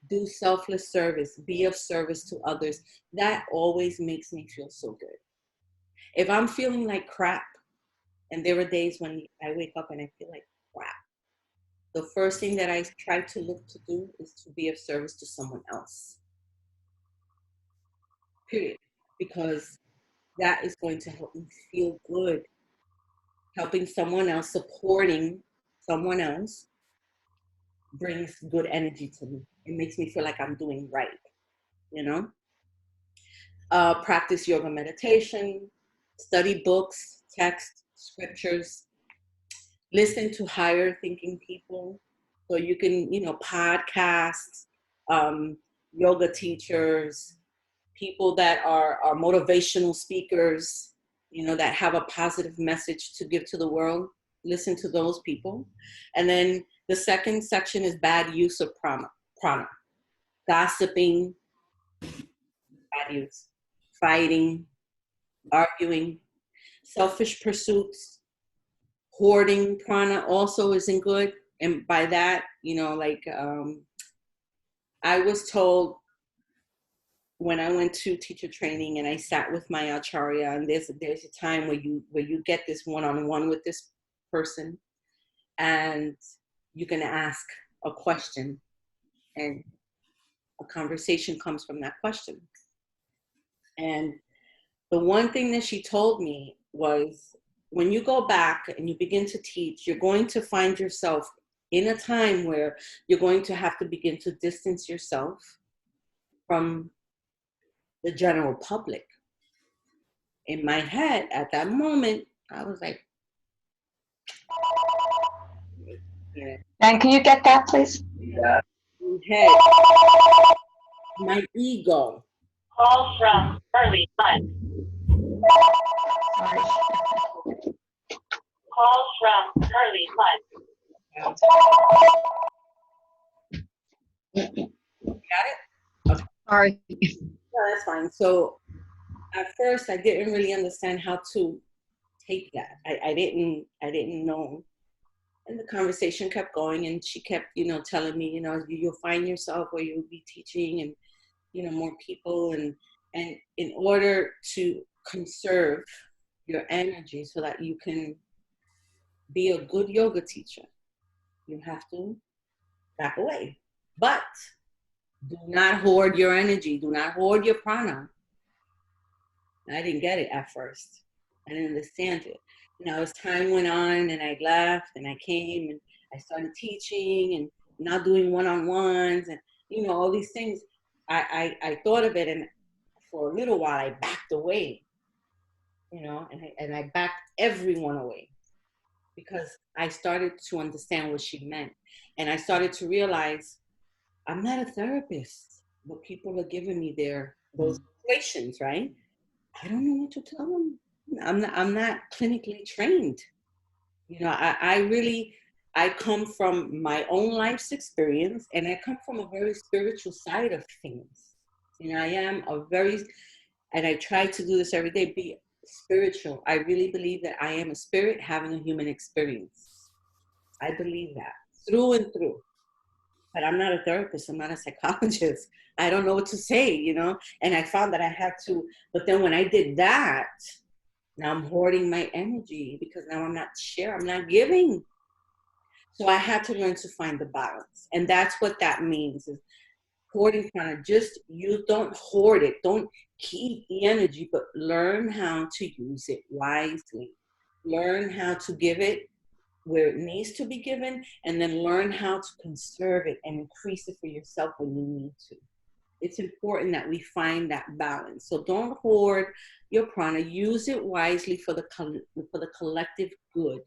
do selfless service, be of service to others. That always makes me feel so good. If I'm feeling like crap, and there are days when I wake up and I feel like crap, the first thing that I try to look to do is to be of service to someone else. Period. Because that is going to help me feel good. Helping someone else, supporting someone else brings good energy to me. It makes me feel like I'm doing right, you know? Practice yoga meditation, study books, text, scriptures, listen to higher thinking people. So you can, podcasts, yoga teachers, people that are motivational speakers, that have a positive message to give to the world. Listen to those people. And then the second section is bad use of prana. Gossiping, bad use, fighting, arguing, selfish pursuits, hoarding prana also isn't good. And by that, I was told when I went to teacher training and I sat with my acharya, and there's a time where you get this one-on-one with this person, and you can ask a question, and a conversation comes from that question. And the one thing that she told me was, when you go back and you begin to teach, you're going to find yourself in a time where you're going to have to begin to distance yourself from the general public. In my head, at that moment, I was like, yeah. And can you get that, please? Head, my ego. Call from Early Fund. Sorry. Call from Early Fund. Got it? Okay. Sorry. No, that's fine. So at first, I didn't really understand how to take that. I didn't know. And the conversation kept going, and she kept, telling me, you'll find yourself where you'll be teaching, and, more people, and in order to conserve your energy so that you can be a good yoga teacher, you have to back away. But do not hoard your energy. Do not hoard your prana. I didn't get it at first. I didn't understand it. As time went on and I left and I came and I started teaching and now doing one-on-ones and, all these things, I thought of it, and for a little while I backed away, and I backed everyone away because I started to understand what she meant. And I started to realize I'm not a therapist, but people are giving me those situations, right? I don't know what to tell them. I'm not clinically trained. I come from my own life's experience, and I come from a very spiritual side of things. I am and I try to do this every day, be spiritual. I really believe that I am a spirit having a human experience. I believe that through and through. But I'm not a therapist. I'm not a psychologist. I don't know what to say, and I found that I had to, but then when I did that, now I'm hoarding my energy because now I'm not sharing, I'm not giving. So I had to learn to find the balance. And that's what that means, is hoarding prana. You don't hoard it. Don't keep the energy, but learn how to use it wisely. Learn how to give it where it needs to be given, and then learn how to conserve it and increase it for yourself when you need to. it's important that we find that balance. So don't hoard your prana. Use it wisely for the collective good,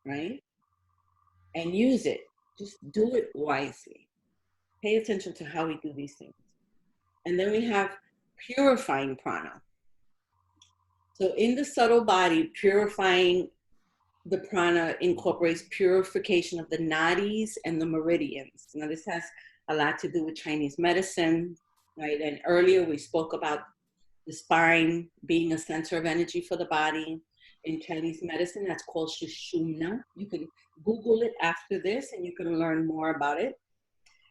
right? And use it. Just do it wisely. Pay attention to how we do these things. And then we have purifying prana. So in the subtle body, purifying the prana incorporates purification of the nadis and the meridians. Now this has a lot to do with Chinese medicine, right? And earlier we spoke about the spine being a center of energy for the body. In Chinese medicine, that's called Shushumna. You can Google it after this and you can learn more about it.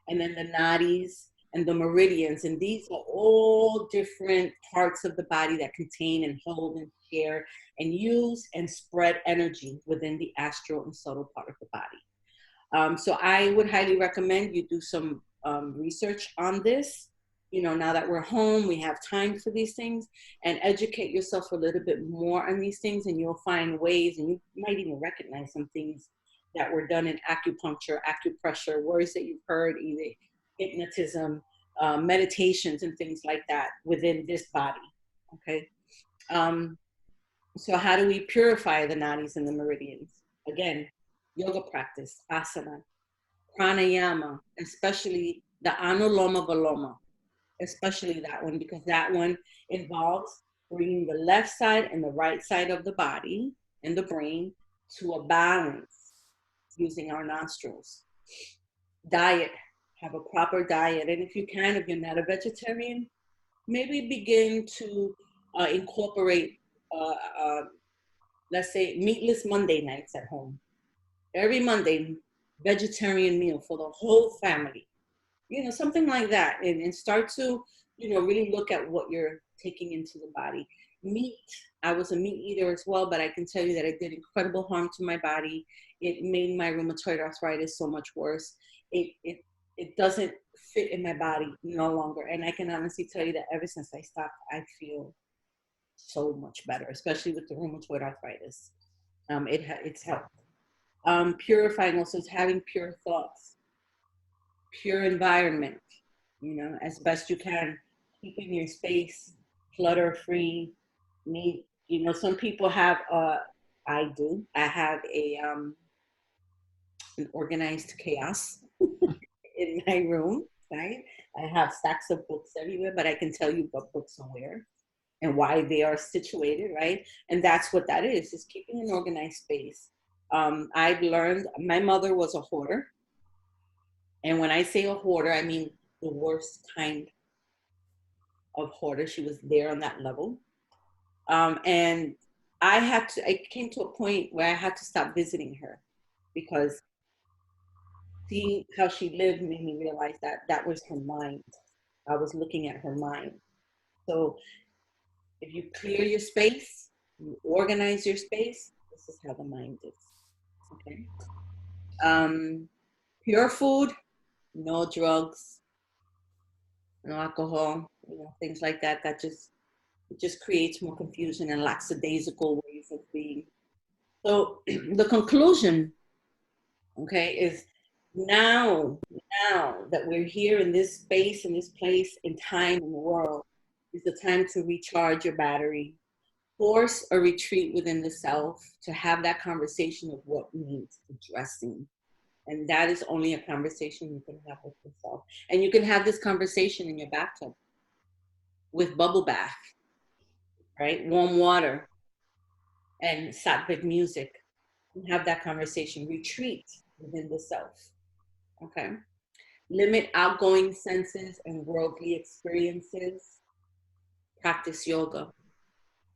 And then the nadis and the meridians. And these are all different parts of the body that contain and hold and share and use and spread energy within the astral and subtle part of the body. So I would highly recommend you do some research on this. You know, now that we're home, we have time for these things, and educate yourself a little bit more on these things, and you'll find ways, and you might even recognize some things that were done in acupuncture, acupressure, words that you've heard, either hypnotism, meditations, and things like that within this body, okay? So how do we purify the nadis and the meridians? Again, yoga practice, asana, pranayama, especially the anuloma viloma, especially that one, because that one involves bringing the left side and the right side of the body and the brain to a balance using our nostrils. Diet, have a proper diet. And if you can, if you're not a vegetarian, maybe begin to incorporate, let's say, meatless Monday nights at home. Every Monday, vegetarian meal for the whole family. You know, something like that. And start to, you know, really look at what you're taking into the body. Meat, I was a meat eater as well, but I can tell you that it did incredible harm to my body. It made my rheumatoid arthritis so much worse. It doesn't fit in my body no longer. And I can honestly tell you that ever since I stopped, I feel so much better, especially with the rheumatoid arthritis. It's helped. Purifying also is having pure thoughts, pure environment, you know, as best you can, keeping your space clutter free. You know, some people have, I have an organized chaos in my room, right? I have stacks of books everywhere, but I can tell you what books are where and why they are situated, right? And that's what that is keeping an organized space. I've learned, my mother was a hoarder. And when I say a hoarder, I mean the worst kind of hoarder. She was there on that level. And I came to a point where I had to stop visiting her because seeing how she lived made me realize that that was her mind. I was looking at her mind. So if you clear your space, you organize your space, this is how the mind is, okay? Pure food, no drugs, no alcohol, you know, things like that. It just creates more confusion and lackadaisical ways of being. So the conclusion, okay, is now that we're here in this space, in this place, in time, in the world, is the time to recharge your battery, force a retreat within the self, to have that conversation of what needs addressing. And that is only a conversation you can have with yourself. And you can have this conversation in your bathtub with bubble bath, right? Warm water and sattvic music. And have that conversation. Retreat within the self, okay? Limit outgoing senses and worldly experiences. Practice yoga.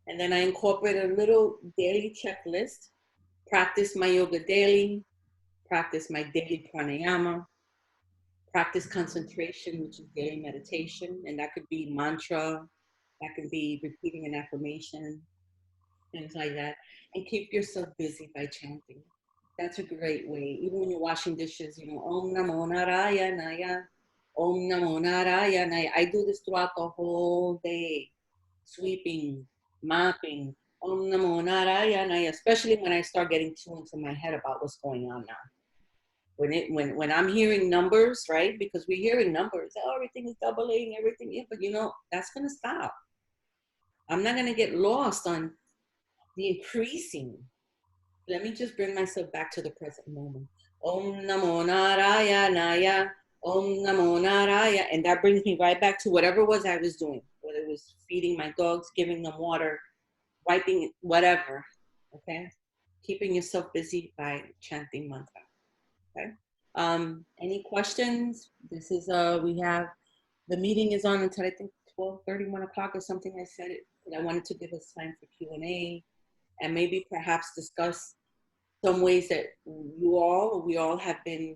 And then I incorporate a little daily checklist. Practice my yoga daily. Practice my daily pranayama. Practice concentration, which is daily meditation. And that could be mantra. That could be repeating an affirmation. Things like that. And keep yourself busy by chanting. That's a great way. Even when you're washing dishes, you know, Om Namo Narayanaya, Om Namo Narayanaya. I do this throughout the whole day. Sweeping, mopping, Om Namo Narayanaya, especially when I start getting too into my head about what's going on now. When I'm hearing numbers, right? Because we're hearing numbers, oh, everything is doubling, everything, yeah, but that's gonna stop. I'm not gonna get lost on the increasing. Let me just bring myself back to the present moment. Om Namo Narayana, Om Namo Narayana, and that brings me right back to whatever it was I was doing, whether it was feeding my dogs, giving them water, wiping, whatever. Okay, keeping yourself busy by chanting mantra. Okay. Any questions? This is we have the meeting is on until I think 12:30, 1 o'clock or something. I said it, but I wanted to give us time for Q&A and maybe perhaps discuss some ways that we all have been,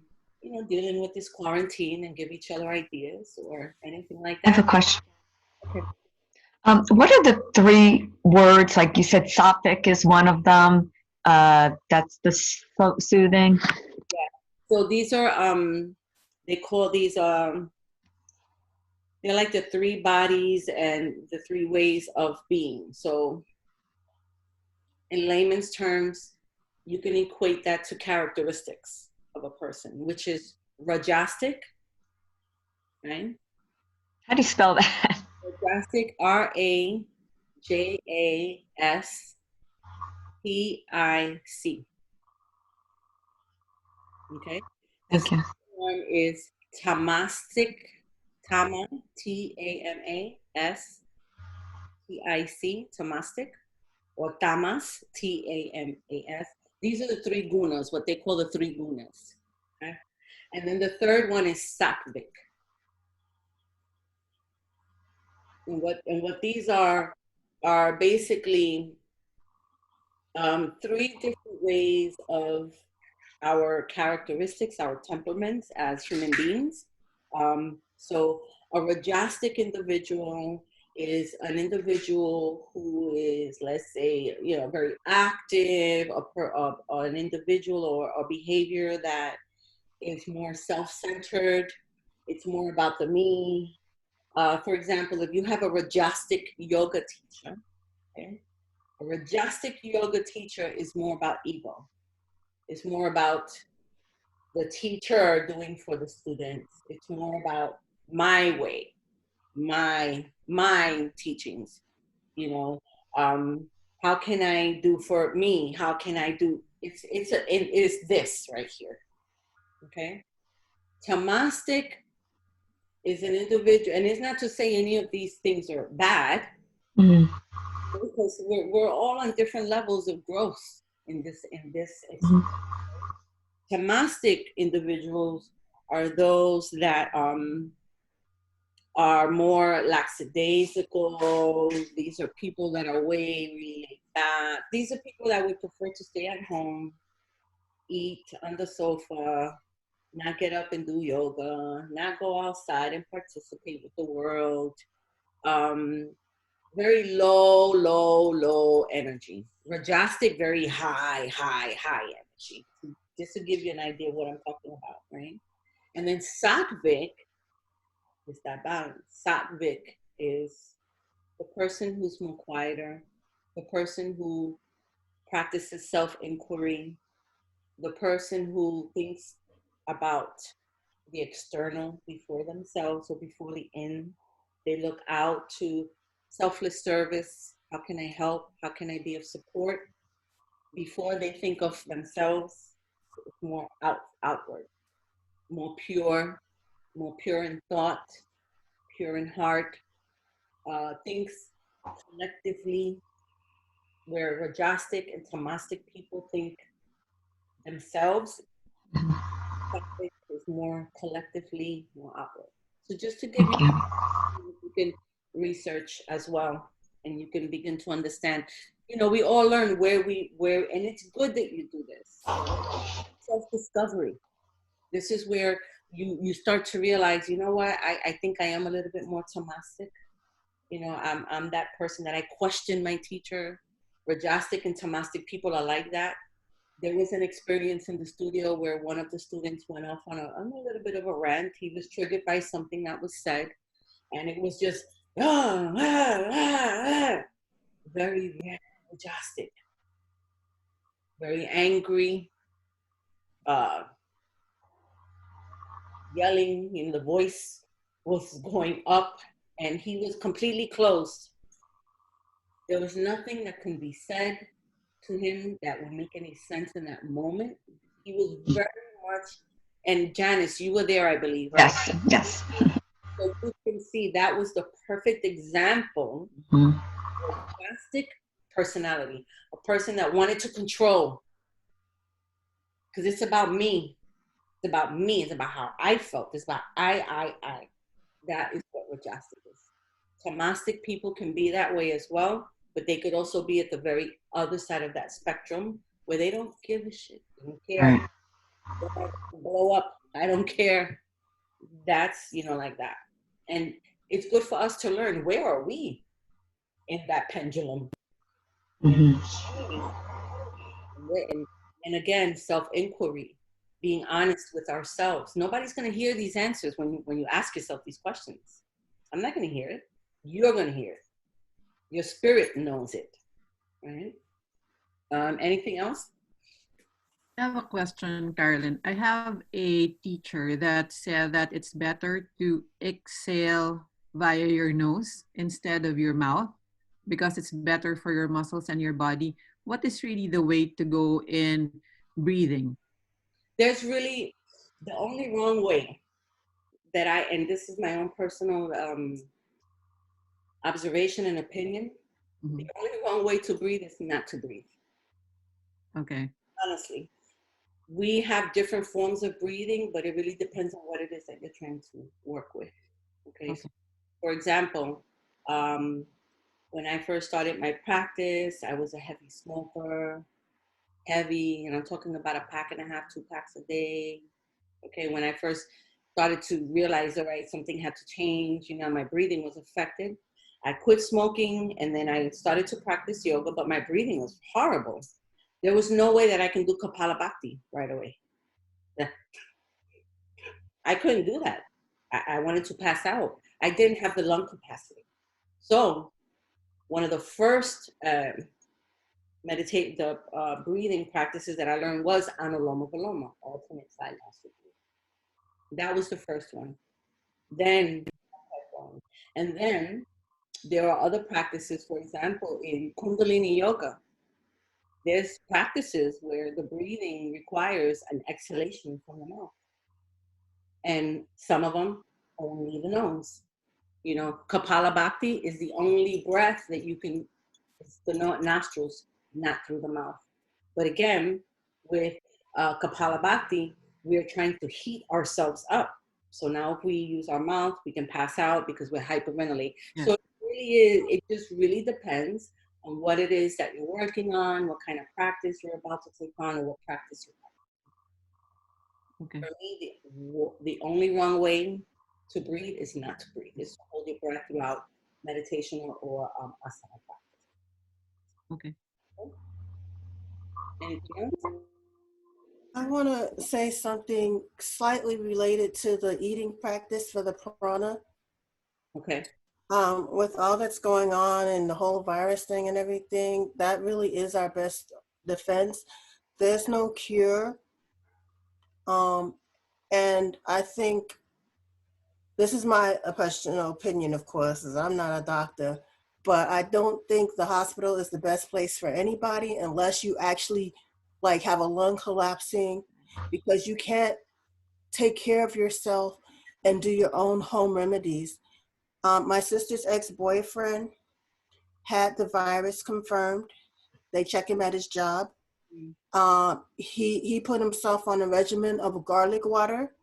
dealing with this quarantine and give each other ideas or anything like I have a that. question. Okay. What are the 3 words? Like you said, sattvic is one of them. That's the soothing. So these are they call these they're like the 3 bodies and the 3 ways of being. So in layman's terms, you can equate that to characteristics of a person, which is rajastic, right? How do you spell that? Rajastic, Rajastic. Okay. The Thank you. second one is tamastic, tama, Tamastic, tamastic, or tamas, Tamas. These are the 3 gunas, what they call the 3 gunas. Okay? And then the third one is sattvic. And what these are basically 3 different ways of our characteristics, our temperaments as human beings. So a rajastic individual is an individual who is, let's say, very active, an individual or a behavior that is more self-centered. It's more about the me. For example, if you have a rajastic yoga teacher, okay, a rajastic yoga teacher is more about ego. It's more about the teacher doing for the students. It's more about my way, my teachings. How can I do for me? How can I do? It is this right here. Okay, Tamastic is an individual, and it's not to say any of these things are bad, because we're all on different levels of growth in this experience. Tamastic individuals are those that are more lackadaisical. These are people that are way really bad. These are people that would prefer to stay at home, eat on the sofa, not get up and do yoga, not go outside and participate with the world. Very low energy. Rajastic, very high energy. Just to give you an idea of what I'm talking about, right? And then sattvic is that balance. Sattvic is the person who's more quieter, the person who practices self-inquiry, the person who thinks about the external before themselves or before the in. They look out to selfless service. How can I help? How can I be of support? Before they think of themselves, it's more outward, more pure in thought, pure in heart, thinks collectively, where Rajastic and Tamastic people think themselves. Sattvic is more collectively, more outward. So just to give you can research as well, and you can begin to understand. We all learn where, and it's good that you do this. Self-discovery. This is where you start to realize, what, I think I am a little bit more Tamastic. I'm that person that I question my teacher. Rajastic and Tamastic people are like that. There was an experience in the studio where one of the students went off on a little bit of a rant. He was triggered by something that was said, and it was just very, very Rajastic, very angry, yelling, the voice was going up, and he was completely closed. There was nothing that can be said to him that would make any sense in that moment. He was very much, and Janice, you were there, I believe, right? Yes, yes. So you can see that was the perfect example Mhm. of a drastic personality, a person that wanted to control, because it's about me. It's about me. It's about how I felt. It's about I. That is what Rajastic is. Tamastic people can be that way as well, but they could also be at the very other side of that spectrum where they don't give a shit. They don't care. Right. They might blow up. I don't care. That's, like that. And it's good for us to learn, where are we in that pendulum? Hmm. And again, self-inquiry, being honest with ourselves. Nobody's going to hear these answers when you ask yourself these questions. I'm not going to hear it. You're going to hear it. Your spirit knows it, right? Anything else? I have a question, Carolyn. I have a teacher that said that it's better to exhale via your nose instead of your mouth because it's better for your muscles and your body. What is really the way to go in breathing? There's really the only wrong way and this is my own personal observation and opinion. The Mhm. only wrong way to breathe is not to breathe. Okay. Honestly, we have different forms of breathing, but it really depends on what it is that you're trying to work with. Okay. So Okay. for example, um, when I first started my practice, I was a heavy smoker, and I'm talking about a pack and a half, 2 packs a day. Okay, when I first started to realize, all right, something had to change, my breathing was affected. I quit smoking, and then I started to practice yoga, but my breathing was horrible. There was no way that I can do Kapalabhati right away. I couldn't do that. I wanted to pass out. I didn't have the lung capacity. So one of the first breathing practices that I learned was Anuloma Viloma, alternate side nostril. That was the first one. Then, and then there are other practices. For example, in Kundalini Yoga, there's practices where the breathing requires an exhalation from the mouth, and some of them only the nose. Kapalabhati is the only breath that you can, it's the nostrils, not through the mouth. But again, with Kapalabhati, we're trying to heat ourselves up. So now if we use our mouth, we can pass out because we're hyperventilating. Yeah. So it just really depends on what it is that you're working on, what kind of practice you're about to take on, or what practice you're Okay. for me, the only wrong way to breathe is not to breathe. It's to hold your breath throughout meditation or asana practice. Okay. Anything else? I want to say something slightly related to the eating practice for the prana. Okay. With all that's going on and the whole virus thing and everything, that really is our best defense. There's no cure. And I think this is my personal opinion, of course, as I'm not a doctor, but I don't think the hospital is the best place for anybody unless you actually like have a lung collapsing, because you can't take care of yourself and do your own home remedies. My sister's ex-boyfriend had the virus confirmed. They check him at his job. He put himself on a regimen of garlic water,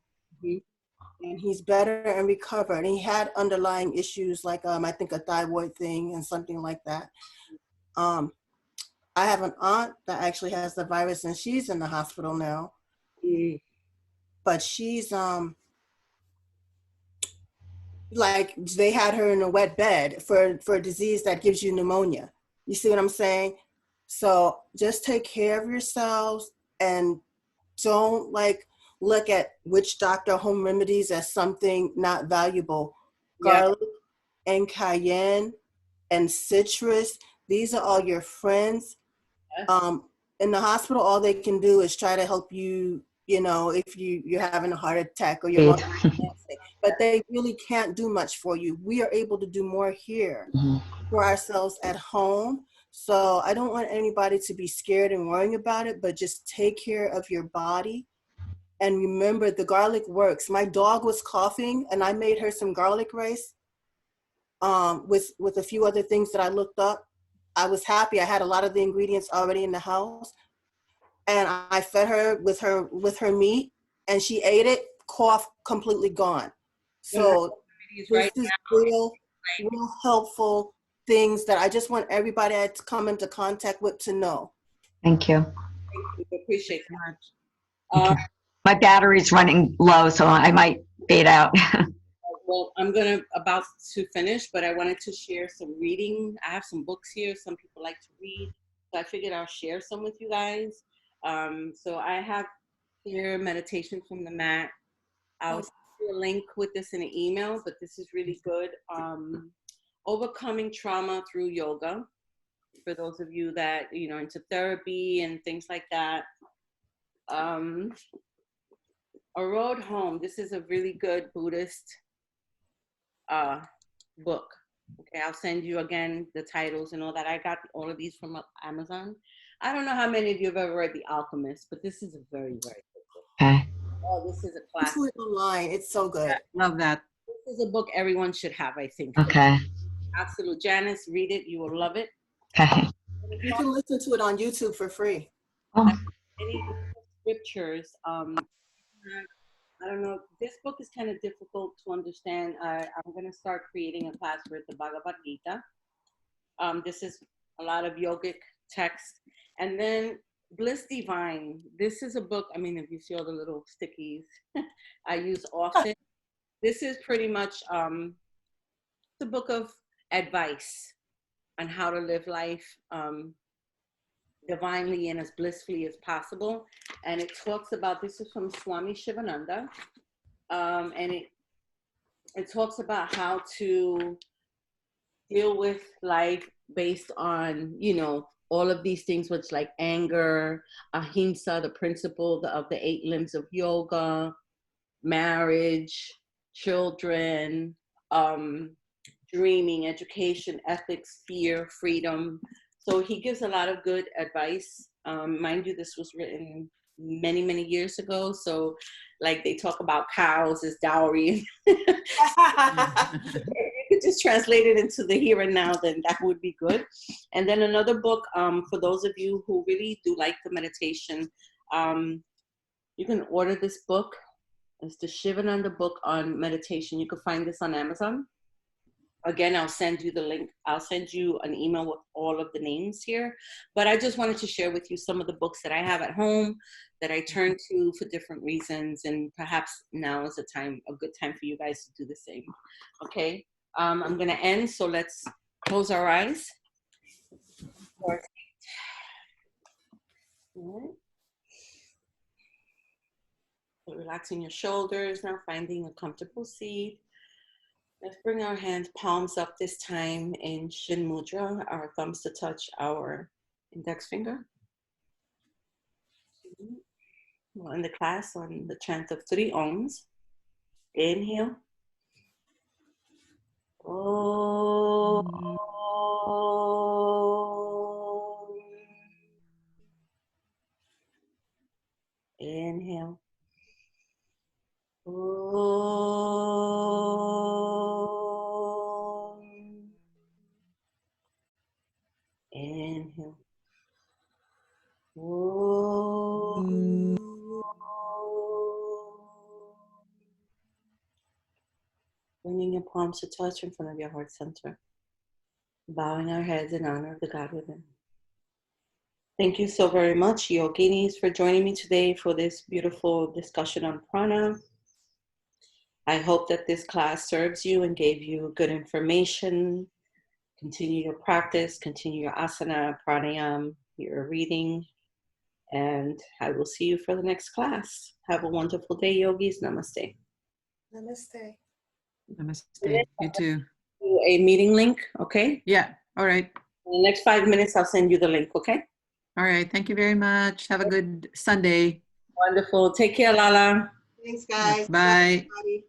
Mm-hmm. and he's better and recovered. And he had underlying issues like I think a thyroid thing and something like that. Um, I have an aunt that actually has the virus, and she's in the hospital now. Mm-hmm. But she's like they had her in a wet bed for a disease that gives you pneumonia. You see what I'm saying? So just take care of yourselves and don't like look at witch doctor home remedies as something not valuable. Yeah. Garlic and cayenne and citrus, these are all your friends. Yes. In the hospital, all they can do is try to help you you know, if you're having a heart attack or you're Great. going, but they really can't do much for you. We are able to do more here Mhm. for ourselves at home. So I don't want anybody to be scared and worrying about it, but just take care of your body. And remember, the garlic works. My dog was coughing, and I made her some garlic rice with a few other things that I looked up. I was happy. I had a lot of the ingredients already in the house, and I fed her with her meat, and she ate it. Cough completely gone. So He's this right is now. real helpful things that I just want everybody I come into contact with to know. Thank you. We appreciate so much. that. Okay. My battery's running low, so I might fade out. Well, I'm about to finish, but I wanted to share some reading. I have some books here. Some people like to read, so I figured I'll share some with you guys. So I have here meditation from the mat. I'll send you a link with this in an email, but this is really good. Overcoming trauma through yoga. For those of you that into therapy and things like that. A Road Home. This is a really good Buddhist book. Okay, I'll send you again the titles and all that. I got all of these from Amazon. I don't know how many of you have ever read The Alchemist, but this is a very, very good book. Okay. Oh, this is a It's classic. online. It's so good. Love that. This is a book everyone should have, I think. Okay. Absolute. Janice, read it. You will love it. Okay. You can listen to it on YouTube for free. Oh, Any scriptures. I don't know. This book is kind of difficult to understand. I'm going to start creating a class with the Bhagavad Gita. This is a lot of yogic text. And then Bliss Divine. This is a book, I mean, if you see all the little stickies I use often. This is pretty much the book of advice on how to live life divinely and as blissfully as possible. And it talks about, this is from Swami Shivananda. And it talks about how to deal with life based on, all of these things, which like anger, ahimsa, the principle of the 8 limbs of yoga, marriage, children, dreaming, education, ethics, fear, freedom. So he gives a lot of good advice. Mind you, this was written many, many years ago. So like they talk about cows as dowry. You could just translate it into the here and now, then that would be good. And then another book, for those of you who really do like the meditation, you can order this book. It's the Shivananda book on meditation. You can find this on Amazon. Again, I'll send you the link. I'll send you an email with all of the names here. But I just wanted to share with you some of the books that I have at home that I turn to for different reasons. And perhaps now is a good time for you guys to do the same. Okay, I'm going to end. So let's close our eyes. All right. So relaxing your shoulders, now finding a comfortable seat. Let's bring our hands, palms up this time in Shin Mudra, our thumbs to touch our index finger. We'll end the class on the chant of 3 Oms. Inhale. Om. Inhale. Om. Inhale. Om. Bringing your palms to touch in front of your heart center. Bowing our heads in honor of the God within. Thank you so very much, yoginis, for joining me today for this beautiful discussion on prana. I hope that this class serves you and gave you good information. Continue your practice, continue your asana, pranayam, your reading, and I will see you for the next class. Have a wonderful day, yogis. Namaste. Namaste. Namaste. You too. A meeting link, okay? Yeah. All right. In the next 5 minutes, I'll send you the link, okay? All right. Thank you very much. Have a good Sunday. Wonderful. Take care, Lala. Thanks, guys. Bye. Everybody.